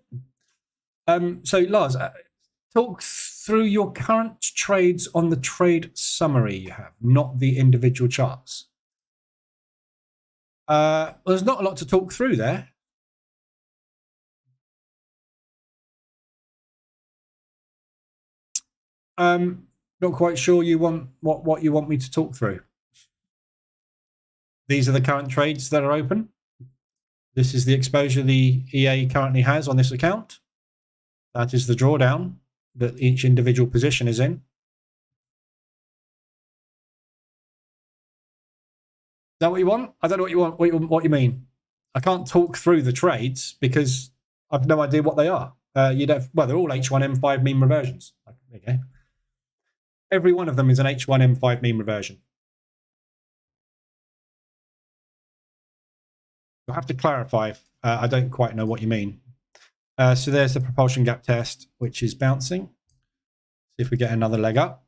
So Lars, talk through your current trades on the trade summary you have, not the individual charts. Well, there's not a lot to talk through there. Not quite sure you want what you want me to talk through. These are the current trades that are open. This is the exposure the EA currently has on this account. That is the drawdown that each individual position is in. Is that what you want? I don't know what you want. What you mean? I can't talk through the trades because I've no idea what they are. You don't. Well, they're all H1M5 mean reversions. There you go. Every one of them is an H1M5 mean reversion. You'll have to clarify. I don't quite know what you mean. So there's the propulsion gap test, which is bouncing. if we get another leg up.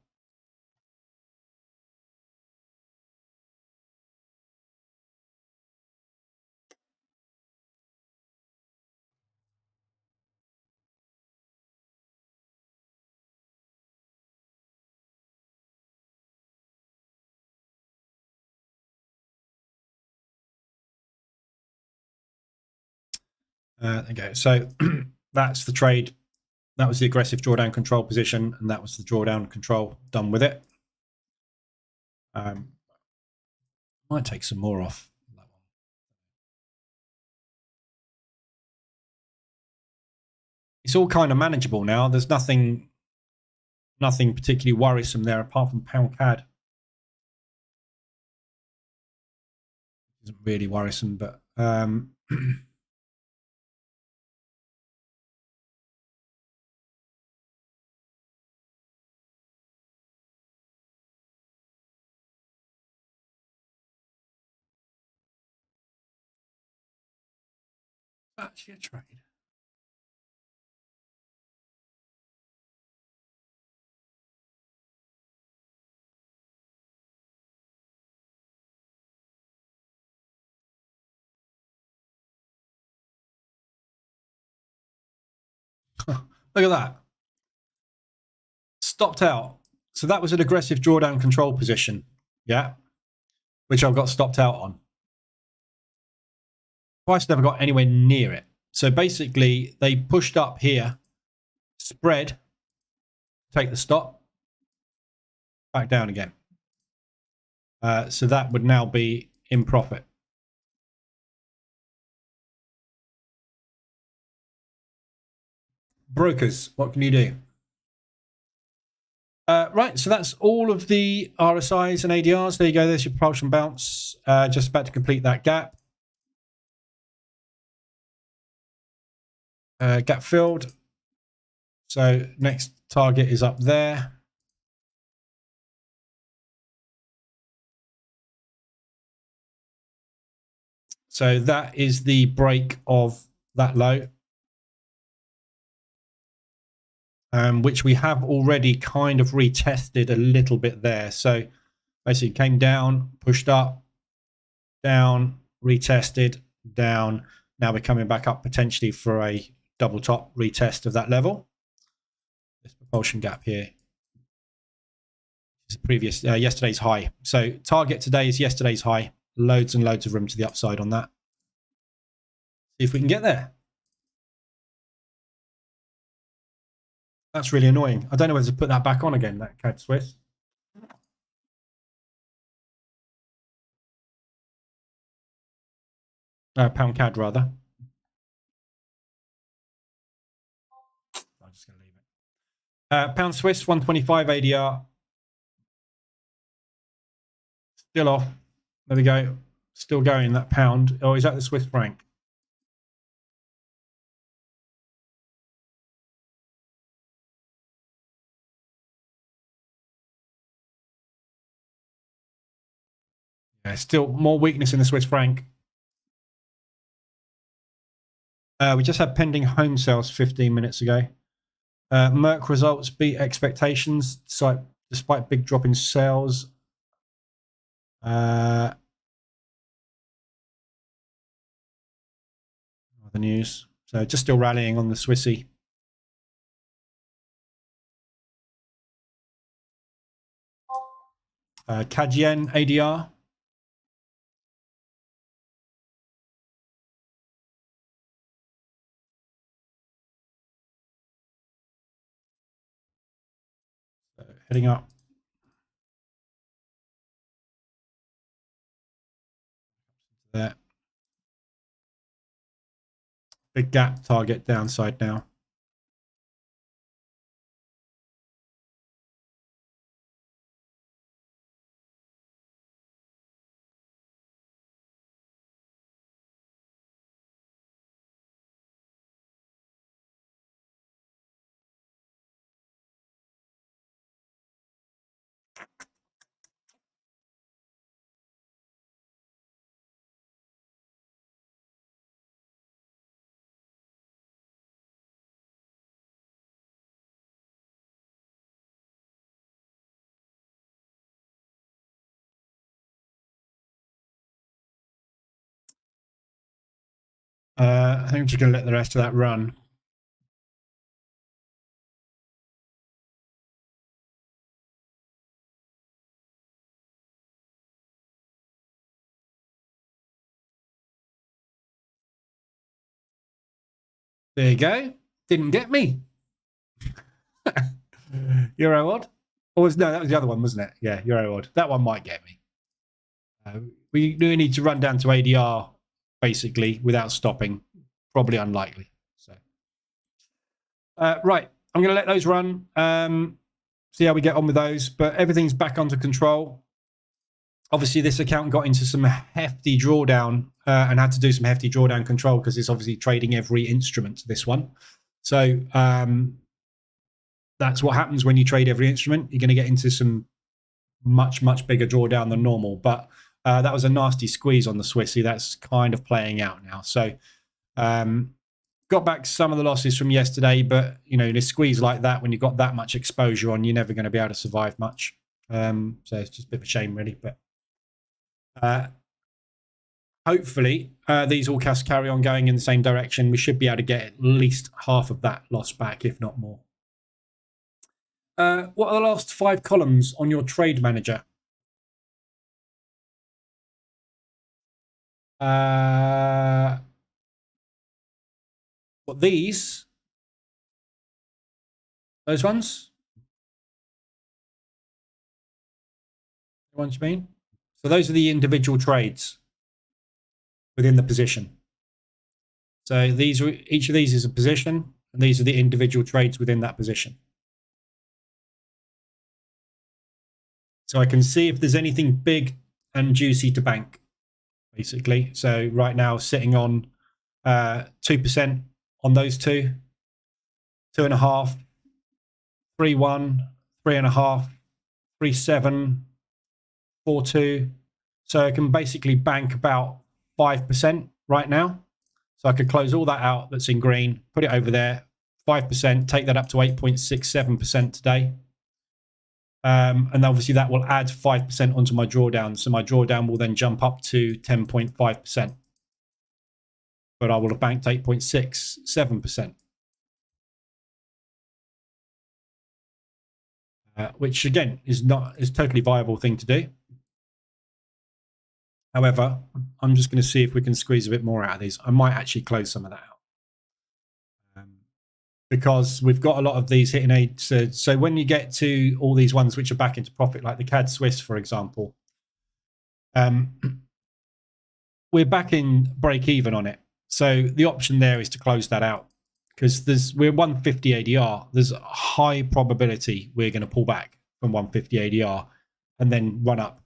Okay, so that's the trade. That was the aggressive drawdown control position, and that was the drawdown control done with it. Might take some more off that one. It's all kind of manageable now. There's nothing particularly worrisome there apart from pound CAD. Isn't really worrisome, but actually a trade. Look at that. Stopped out. So that was an aggressive drawdown control position. Yeah. Which I've got stopped out on. Price never got anywhere near it. So basically, they pushed up here, spread, take the stop, back down again. So that would now be in profit. Brokers, what can you do? Right, so that's all of the RSIs and ADRs. There you go. There's your propulsion bounce. Just about to complete that gap. Gap filled. So next target is up there. So that is the break of that low, which we have already kind of retested a little bit there. So basically came down, pushed up, down, retested, down. Now we're coming back up potentially for a double top retest of that level. This propulsion gap here is previous yesterday's high. So target today is yesterday's high. Loads and loads of room to the upside on that. See if we can get there. That's really annoying. I don't know whether to put that back on again, that CAD Swiss. Pound CAD rather. I'm just going to leave it. Pound Swiss 125 ADR. Still off. There we go. Still going, that pound. Oh, is that the Swiss franc? Yeah, still more weakness in the Swiss franc. We just had pending home sales 15 minutes ago. Merck results beat expectations despite big drop in sales. The news. So just still rallying on the Swissy. CAD Yen ADR. Heading up. There. Big gap target downside now. I think I'm just going to let the rest of that run. There you go. Didn't get me. Euro odd. Or no, that was the other one, wasn't it? Yeah, Euro odd. That one might get me. We need to run down to ADR basically without stopping. Probably unlikely. So, right, I'm going to let those run. See how we get on with those. But everything's back under control. Obviously, this account got into some hefty drawdown and had to do some hefty drawdown control because it's obviously trading every instrument. This one, so that's what happens when you trade every instrument. You're going to get into some much bigger drawdown than normal. But that was a nasty squeeze on the Swissy. That's kind of playing out now. So got back some of the losses from yesterday, but you know, in a squeeze like that, when you've got that much exposure on, you're never going to be able to survive much. So it's just a bit of a shame, really. But hopefully these all carry on going in the same direction. We should be able to get at least half of that loss back, if not more. What are the last 5 columns on your trade manager? What, these? Those ones? The ones you mean? So those are the individual trades within the position. So each of these is a position, and these are the individual trades within that position. So I can see if there's anything big and juicy to bank, basically. So right now, sitting on 2% on those two, 2.5, 3.1, 3.5, 3.7, 4.2. So I can basically bank about 5% right now. So I could close all that out that's in green, put it over there, 5%, take that up to 8.67% today. And obviously that will add 5% onto my drawdown. So my drawdown will then jump up to 10.5%. But I will have banked 8.67%. Which again is a totally viable thing to do. However, I'm just going to see if we can squeeze a bit more out of these. I might actually close some of that out. Because we've got a lot of these hitting a... So when you get to all these ones which are back into profit, like the CAD Swiss, for example, we're back in break even on it. So the option there is to close that out because we're 150 ADR. There's a high probability we're going to pull back from 150 ADR and then run up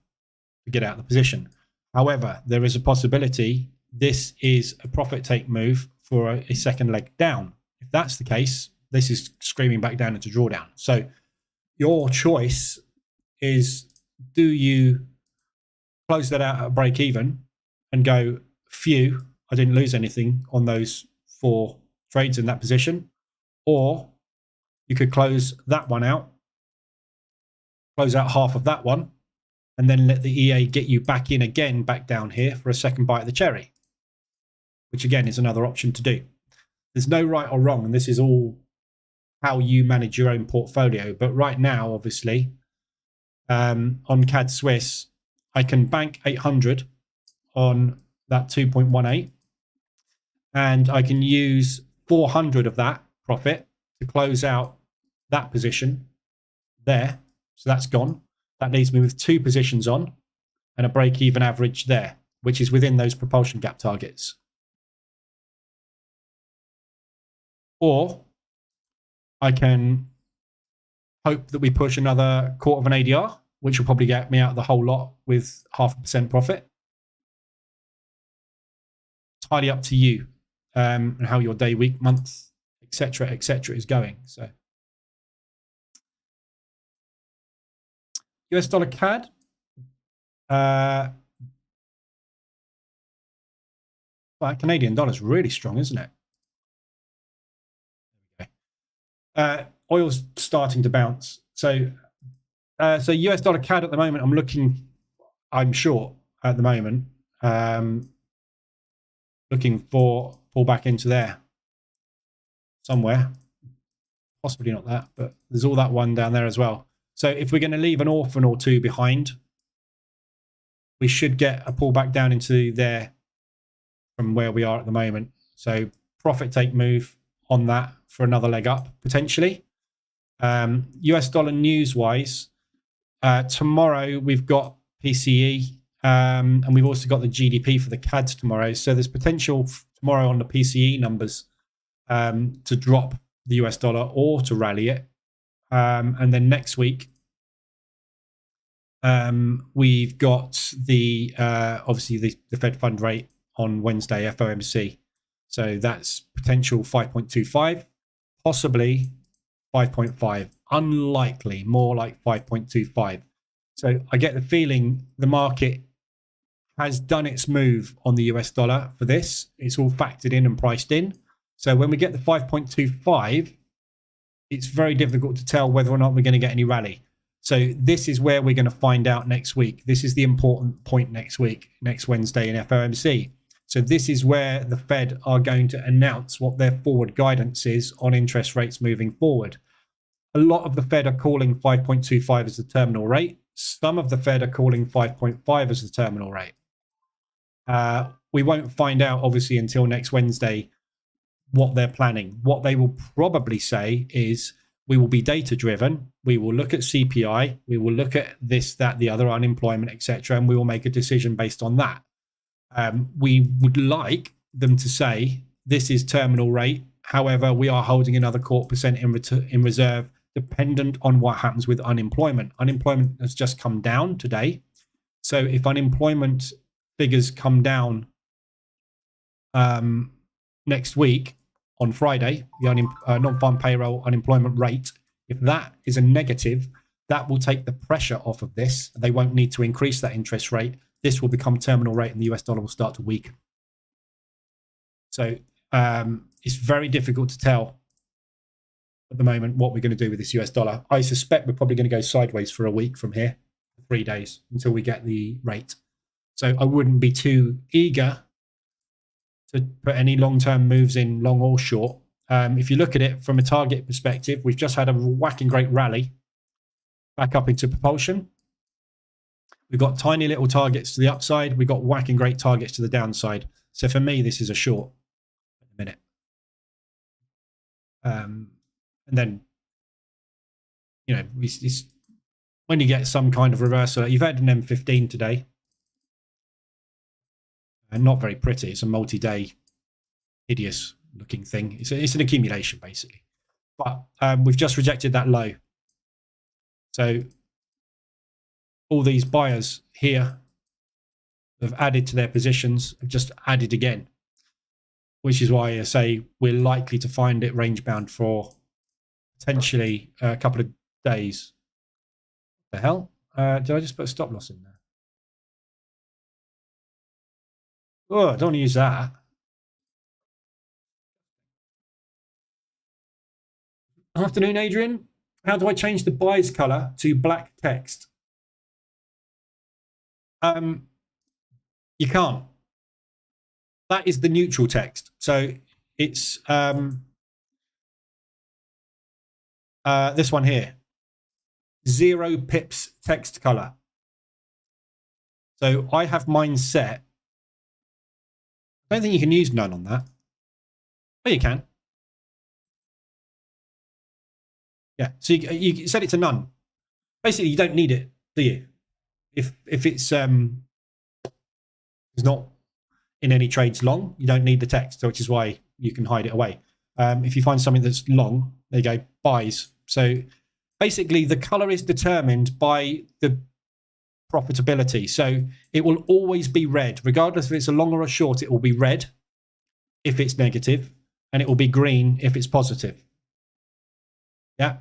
to get out of the position. However, there is a possibility this is a profit take move for a second leg down. If that's the case, this is screaming back down into drawdown. So your choice is, do you close that out at break even and go, phew, I didn't lose anything on those 4 trades in that position? Or you could close that one out, close out half of that one, and then let the EA get you back in again, back down here for a second bite of the cherry, which again is another option to do. There's no right or wrong, and this is all how you manage your own portfolio. But right now, obviously, on CAD Swiss, I can bank 800 on that 2.18, and I can use 400 of that profit to close out that position there. So that's gone. That leaves me with 2 positions on and a break-even average there, which is within those propulsion gap targets. Or I can hope that we push another 1/4 of an ADR, which will probably get me out of the whole lot with 0.5% profit. Entirely up to you and how your day, week, month, etc., is going. So US dollar CAD. Well, Canadian dollar is really strong, isn't it? Okay. Oil's starting to bounce. So US dollar CAD at the moment, I'm short at the moment. looking for pull back into there somewhere. Possibly not that, but there's all that one down there as well. So if we're going to leave an orphan or two behind, we should get a pullback down into there from where we are at the moment. So profit take move on that for another leg up, potentially. US dollar news wise, tomorrow we've got PCE, and we've also got the GDP for the CADs tomorrow. So there's potential tomorrow on the PCE numbers to drop the US dollar or to rally it. And then next week, we've got the obviously the Fed fund rate on Wednesday, FOMC. So that's potential 5.25, possibly 5.5, unlikely, more like 5.25. So I get the feeling the market has done its move on the US dollar for this. It's all factored in and priced in. So when we get the 5.25, it's very difficult to tell whether or not we're going to get any rally. So this is where we're going to find out next week. This is the important point next week, next Wednesday in FOMC. So this is where the Fed are going to announce what their forward guidance is on interest rates moving forward. A lot of the Fed are calling 5.25 as the terminal rate. Some of the Fed are calling 5.5 as the terminal rate. We won't find out, obviously, until next Wednesday what they're planning. What they will probably say is we will be data driven. We will look at CPI. We will look at this, that, the other, unemployment, etc., and we will make a decision based on that. We would like them to say this is terminal rate. However, we are holding another 0.25% in reserve, dependent on what happens with unemployment. Unemployment has just come down today. So if unemployment figures come down next week on Friday, the non-farm payroll unemployment rate, if that is a negative, that will take the pressure off of this. They won't need to increase that interest rate. This will become terminal rate and the US dollar will start to weaken. So it's very difficult to tell at the moment what we're going to do with this US dollar. I suspect we're probably going to go sideways for a week from here, 3 days, until we get the rate. So I wouldn't be too eager to put any long-term moves in, long or short. If you look at it from a target perspective, we've just had a whacking great rally back up into propulsion. We've got tiny little targets to the upside. We've got whacking great targets to the downside. So for me, this is a short at the minute. And then, you know, it's when you get some kind of reversal. You've had an M15 today. And not very pretty. It's a multi-day, hideous looking thing. It's an accumulation, basically. But we've just rejected that low. So all these buyers here have added to their positions, have just added again, which is why I say we're likely to find it range bound for potentially a couple of days. What the hell? Did I just put a stop loss in there? Oh, I don't want to use that. Afternoon, Adrian. How do I change the buyer's color to black text? You can't. That is the neutral text. So it's this one here. 0 pips text color. So I have mine set. I don't think you can use none on that. Oh, you can. Yeah, so you set it to none. Basically, you don't need it, do you? If it's not in any trades long, you don't need the text, which is why you can hide it away. If you find something that's long, there you go, buys. So basically, the color is determined by the profitability. So it will always be red, regardless if it's a long or a short. It will be red if it's negative, and it will be green if it's positive. Yeah.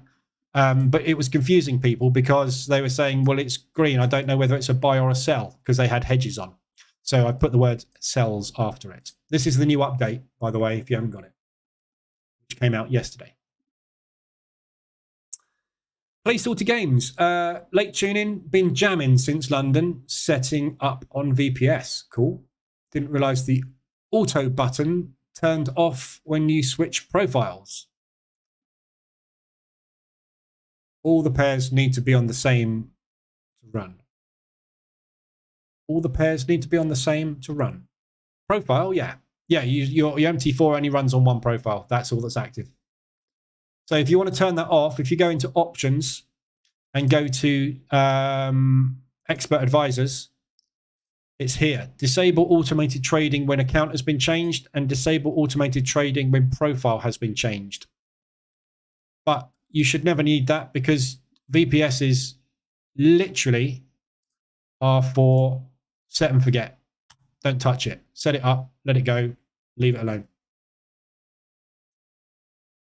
But it was confusing people because they were saying, well, it's green. I don't know whether it's a buy or a sell because they had hedges on. So I put the word sells after it. This is the new update, by the way, if you haven't got it, which came out yesterday. Play Sorter Games. Late tuning, been jamming since London, setting up on VPS. Cool. Didn't realize the auto button turned off when you switch profiles. All the pairs need to be on the same to run. All the pairs need to be on the same to run. Profile, yeah. Yeah, your MT4 only runs on one profile. That's all that's active. So if you want to turn that off, if you go into options and go to expert advisors, it's here. Disable automated trading when account has been changed and disable automated trading when profile has been changed. But you should never need that because VPSs literally are for set and forget. Don't touch it. Set it up, let it go, leave it alone.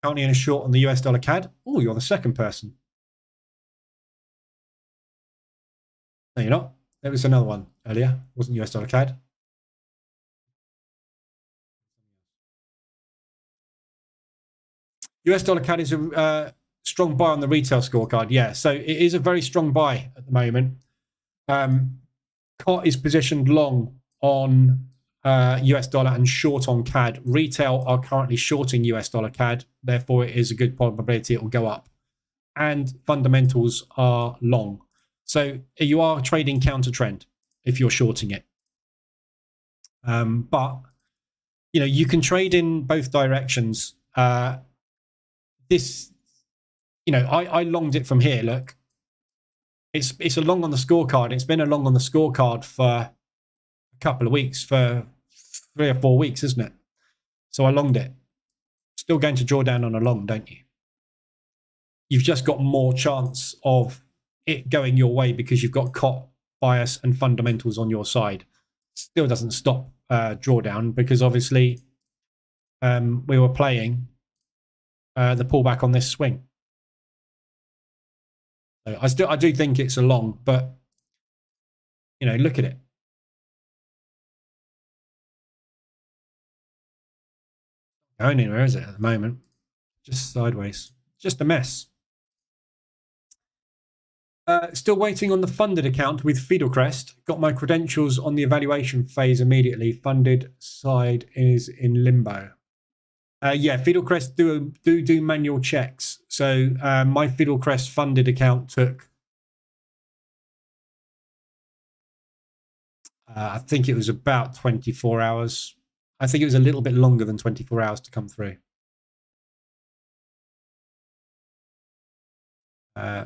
Currently in a short on the US dollar CAD. Oh, you're the second person. No, you're not. There was another one earlier. It wasn't US dollar CAD. US dollar CAD is a strong buy on the retail scorecard. Yeah, so it is a very strong buy at the moment. COT is positioned long on US dollar and short on CAD. Retail are currently shorting US dollar CAD. Therefore, it is a good probability it will go up. And fundamentals are long. So you are trading counter trend if you're shorting it. But, you know, you can trade in both directions. This, you know, I longed it from here. Look, it's a long on the scorecard. It's been a long on the scorecard for a couple of weeks, for 3 or 4 weeks, isn't it? So I longed it. Still going to draw down on a long, don't you? You've just got more chance of it going your way because you've got COT, bias, and fundamentals on your side. Still doesn't stop drawdown because obviously we were playing the pullback on this swing. So I do think it's a long, but you know, look at it. Going anywhere, is it, at the moment? Just sideways. Just a mess. Still waiting on the funded account with Fidelcrest. Got my credentials on the evaluation phase immediately. Funded side is in limbo. Yeah, Fidelcrest do manual checks. So my Fidelcrest funded account took, I think it was about 24 hours. I think it was a little bit longer than 24 hours to come through.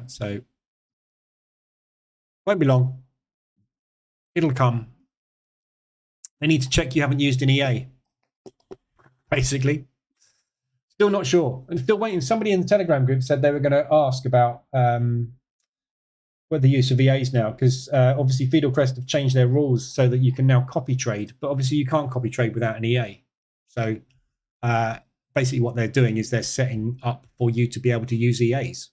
So won't be long. It'll come. They need to check you haven't used an EA, basically. Still not sure. I'm still waiting. Somebody in the Telegram group said they were going to ask about what the use of EAs now, because obviously Fidelcrest have changed their rules so that you can now copy trade, but obviously you can't copy trade without an EA. So basically what they're doing is they're setting up for you to be able to use EAs.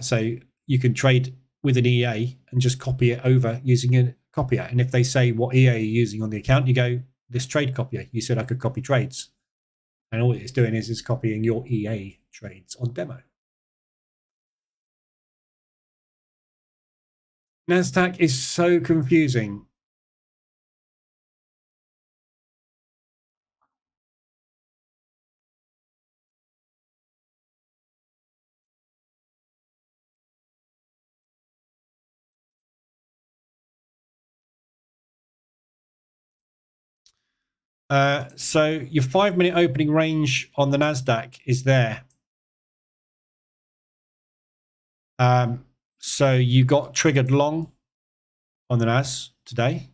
So you can trade with an EA and just copy it over using a copier. And if they say what EA are you using on the account, you go, this trade copier. You said I could copy trades. And all it's doing is it's copying your EA trades on demo. NASDAQ is so confusing. So your 5-minute opening range on the NASDAQ is there. So you got triggered long on the NAS today.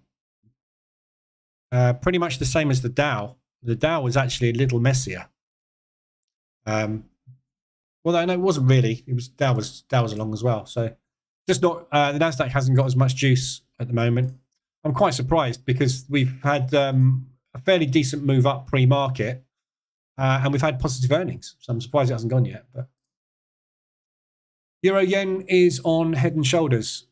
Pretty much the same as the Dow. The Dow was actually a little messier. Well, no, it wasn't really. It was Dow was along as well. So just not the NASDAQ hasn't got as much juice at the moment. I'm quite surprised because we've had a fairly decent move up pre-market, and we've had positive earnings. So I'm surprised it hasn't gone yet. But Euro Yen is on head and shoulders.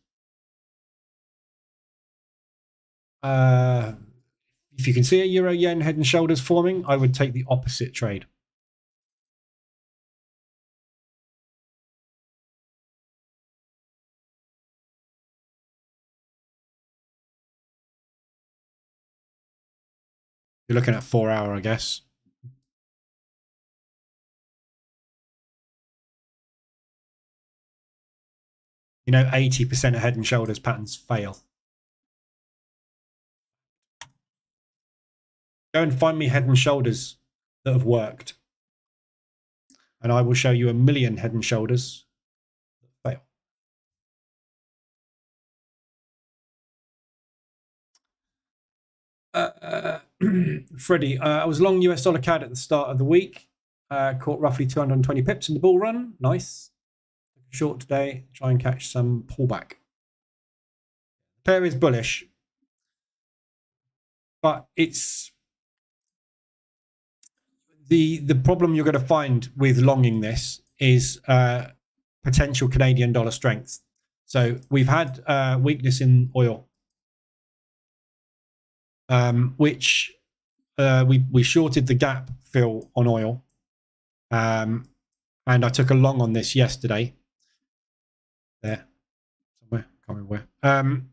If you can see a Euro Yen head and shoulders forming, I would take the opposite trade. You're looking at 4 hour, I guess. You know, 80% of head and shoulders patterns fail. Go and find me head and shoulders that have worked. And I will show you a million head and shoulders that fail. Freddie, I was long US dollar CAD at the start of the week. Caught roughly 220 pips in the bull run. Nice. Short today. Try and catch some pullback. Pair is bullish, but it's the problem you're going to find with longing this is potential Canadian dollar strength. So we've had weakness in oil, which we shorted the gap fill on oil, and I took a long on this yesterday. There, somewhere, can't remember where.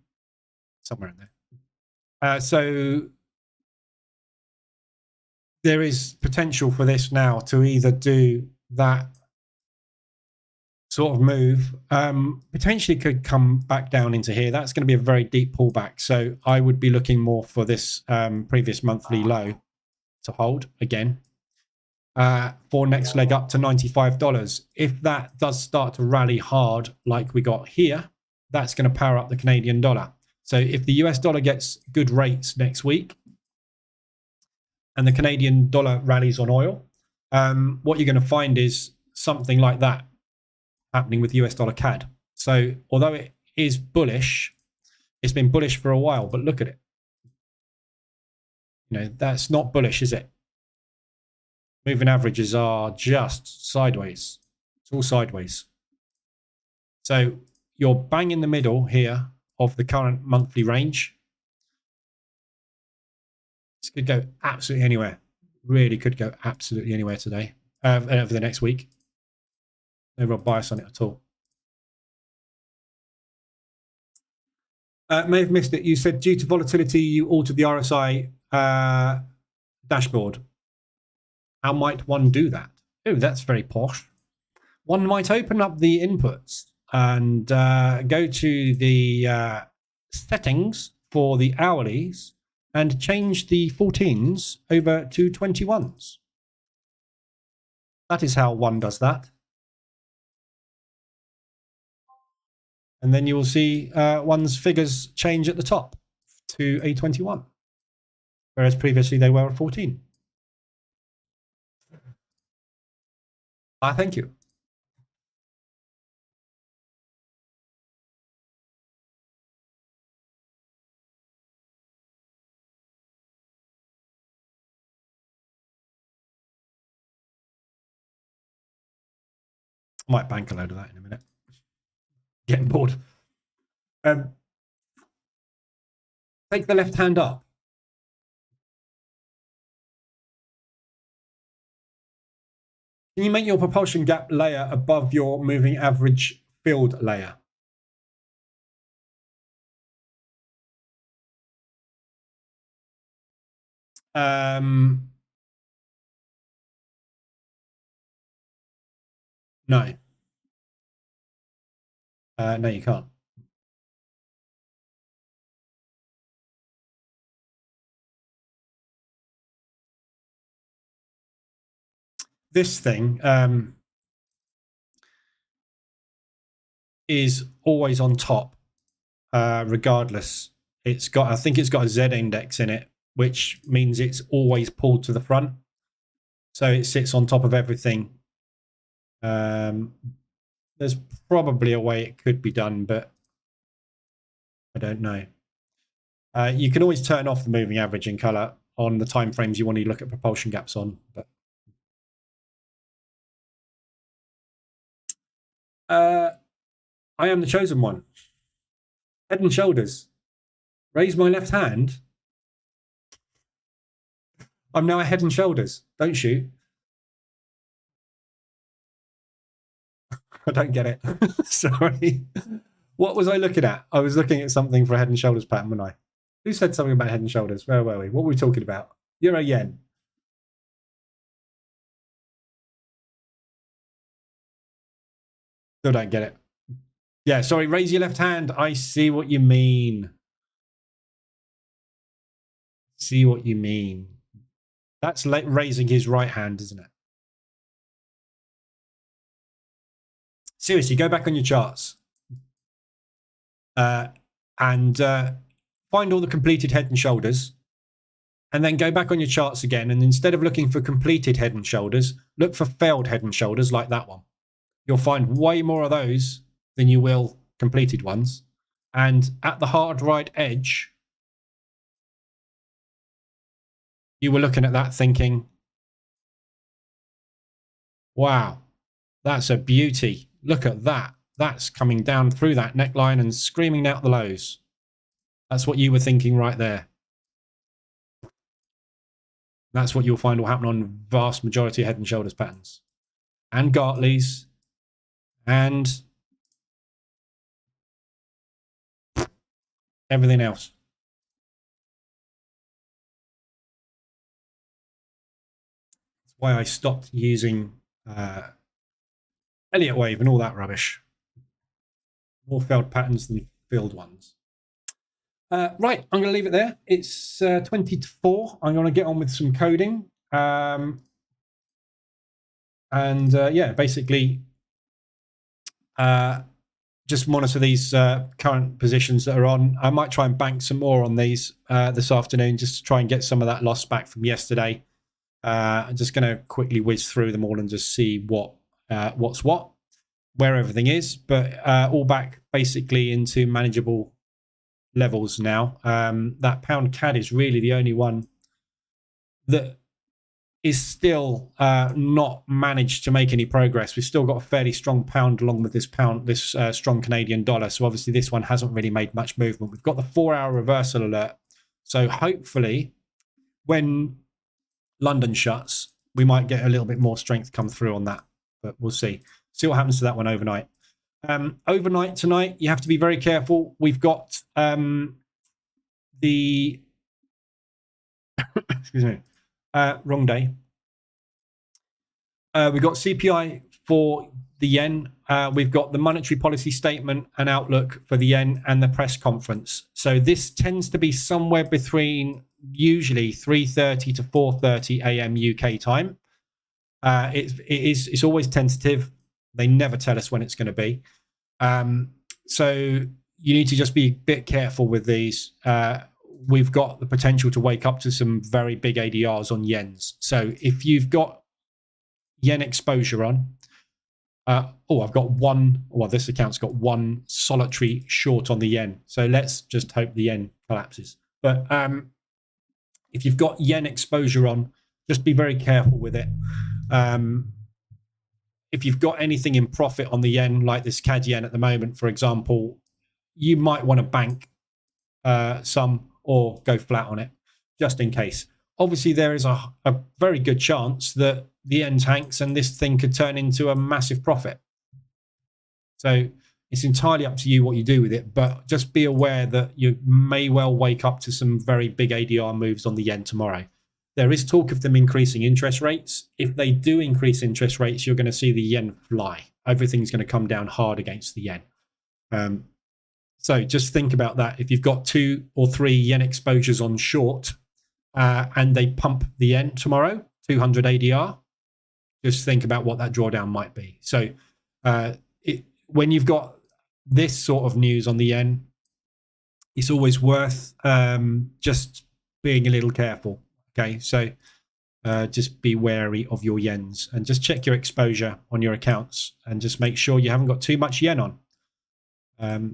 Somewhere in there. So there is potential for this now to either do that sort of move, potentially could come back down into here. That's going to be a very deep pullback. So I would be looking more for this previous monthly low to hold again for next leg up to $95. If that does start to rally hard like we got here, that's going to power up the Canadian dollar. So if the US dollar gets good rates next week and the Canadian dollar rallies on oil, what you're going to find is something like that happening with US dollar CAD. So although it is bullish, it's been bullish for a while, but look at it. You know, that's not bullish, is it? Moving averages are just sideways. It's all sideways. So you're bang in the middle here of the current monthly range. This could go absolutely anywhere. Really could go absolutely anywhere today, over the next week. No real bias on it at all. May have missed it. You said due to volatility, you altered the RSI dashboard. How might one do that? Oh, that's very posh. One might open up the inputs and go to the settings for the hourlies and change the 14s over to 21s. That is how one does that. And then you will see one's figures change at the top to a 21, whereas previously they were a 14. Thank you. Might bank a load of that in a minute. Getting bored. Take the left hand up. Can you make your propulsion gap layer above your moving average filled layer? No. No, you can't. This thing is always on top, regardless. It's got, I think it's got a Z index in it, which means it's always pulled to the front. So it sits on top of everything. There's probably a way it could be done, but I don't know. You can always turn off the moving average in color on the time frames you want to look at propulsion gaps on. But I am the chosen one. Head and shoulders. Raise my left hand. I'm now a head and shoulders. Don't shoot. I don't get it. Sorry. What was I looking at? I was looking at something for a head and shoulders pattern, wasn't I? Who said something about head and shoulders? Where were we? What were we talking about? Euro yen. Still don't get it. Yeah, sorry, raise your left hand. I see what you mean. See what you mean. That's like raising his right hand, isn't it? Seriously, go back on your charts and find all the completed head and shoulders, and then go back on your charts again. And instead of looking for completed head and shoulders, look for failed head and shoulders like that one. You'll find way more of those than you will completed ones. And at the hard right edge, you were looking at that thinking, wow, that's a beauty. Look at that. That's coming down through that neckline and screaming out the lows. That's what you were thinking right there. That's what you'll find will happen on vast majority of head and shoulders patterns. And Gartley's. And everything else. That's why I stopped using Elliott wave and all that rubbish. More failed patterns than filled ones. Right, I'm going to leave it there. It's 20 to 4. I'm going to get on with some coding. Yeah, basically just monitor these current positions that are on. I might try and bank some more on these this afternoon just to try and get some of that loss back from yesterday. I'm just going to quickly whiz through them all and just see what's what, where everything is, but all back basically into manageable levels now. That pound CAD is really the only one that is still not managed to make any progress. We've still got a fairly strong pound along with this strong Canadian dollar. So obviously this one hasn't really made much movement. We've got the 4-hour reversal alert. So hopefully when London shuts, we might get a little bit more strength come through on that, but we'll see. See what happens to that one overnight. Overnight tonight, you have to be very careful. We've got the excuse me, wrong day. We've got CPI for the yen. We've got the monetary policy statement and outlook for the yen and the press conference. So this tends to be somewhere between usually 3:30 to 4:30 a.m. UK time. It's always tentative. They never tell us when it's going to be. So you need to just be a bit careful with these. We've got the potential to wake up to some very big ADRs on yens. So if you've got yen exposure on, I've got one, well, this account's got one solitary short on the yen. So let's just hope the yen collapses. But if you've got yen exposure on, just be very careful with it. If you've got anything in profit on the yen, like this CAD yen at the moment, for example, you might want to bank some or go flat on it, just in case. Obviously, there is a very good chance that the yen tanks and this thing could turn into a massive profit. So it's entirely up to you what you do with it, but just be aware that you may well wake up to some very big ADR moves on the yen tomorrow. There is talk of them increasing interest rates. If they do increase interest rates, you're going to see the yen fly. Everything's going to come down hard against the yen. So just think about that. If you've got 2 or 3 yen exposures on short and they pump the yen tomorrow, 200 ADR, just think about what that drawdown might be. So when you've got this sort of news on the yen, it's always worth just being a little careful. Okay, so just be wary of your yens and just check your exposure on your accounts and just make sure you haven't got too much yen on.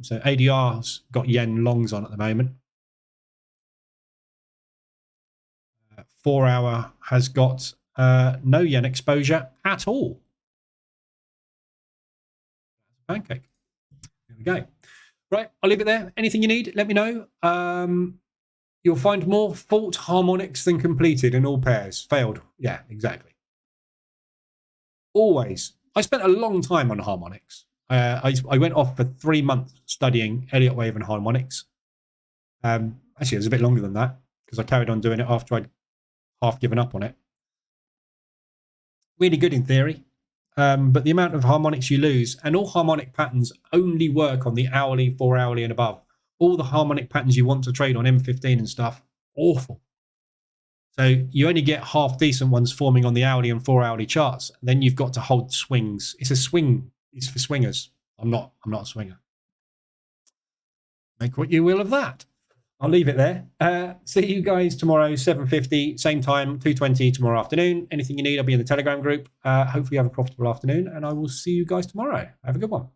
So ADR's got yen longs on at the moment. 4-hour has got no yen exposure at all. Pancake. There we go. Right, I'll leave it there. Anything you need, let me know. You'll find more fault harmonics than completed in all pairs. Failed. Yeah, exactly. Always. I spent a long time on harmonics. I went off for 3 months studying Elliott wave and harmonics. Actually, it was a bit longer than that because I carried on doing it after I'd half given up on it. Really good in theory, but the amount of harmonics you lose, and all harmonic patterns only work on the hourly, 4 hourly and above. All the harmonic patterns you want to trade on M15 and stuff, awful. So you only get half decent ones forming on the hourly and 4 hourly charts. Then you've got to hold swings. It's a swing. It's for swingers. I'm not a swinger. Make what you will of that. I'll leave it there. See you guys tomorrow, 7:50, same time, 2:20 tomorrow afternoon. Anything you need, I'll be in the Telegram group. Hopefully you have a profitable afternoon, and I will see you guys tomorrow. Have a good one.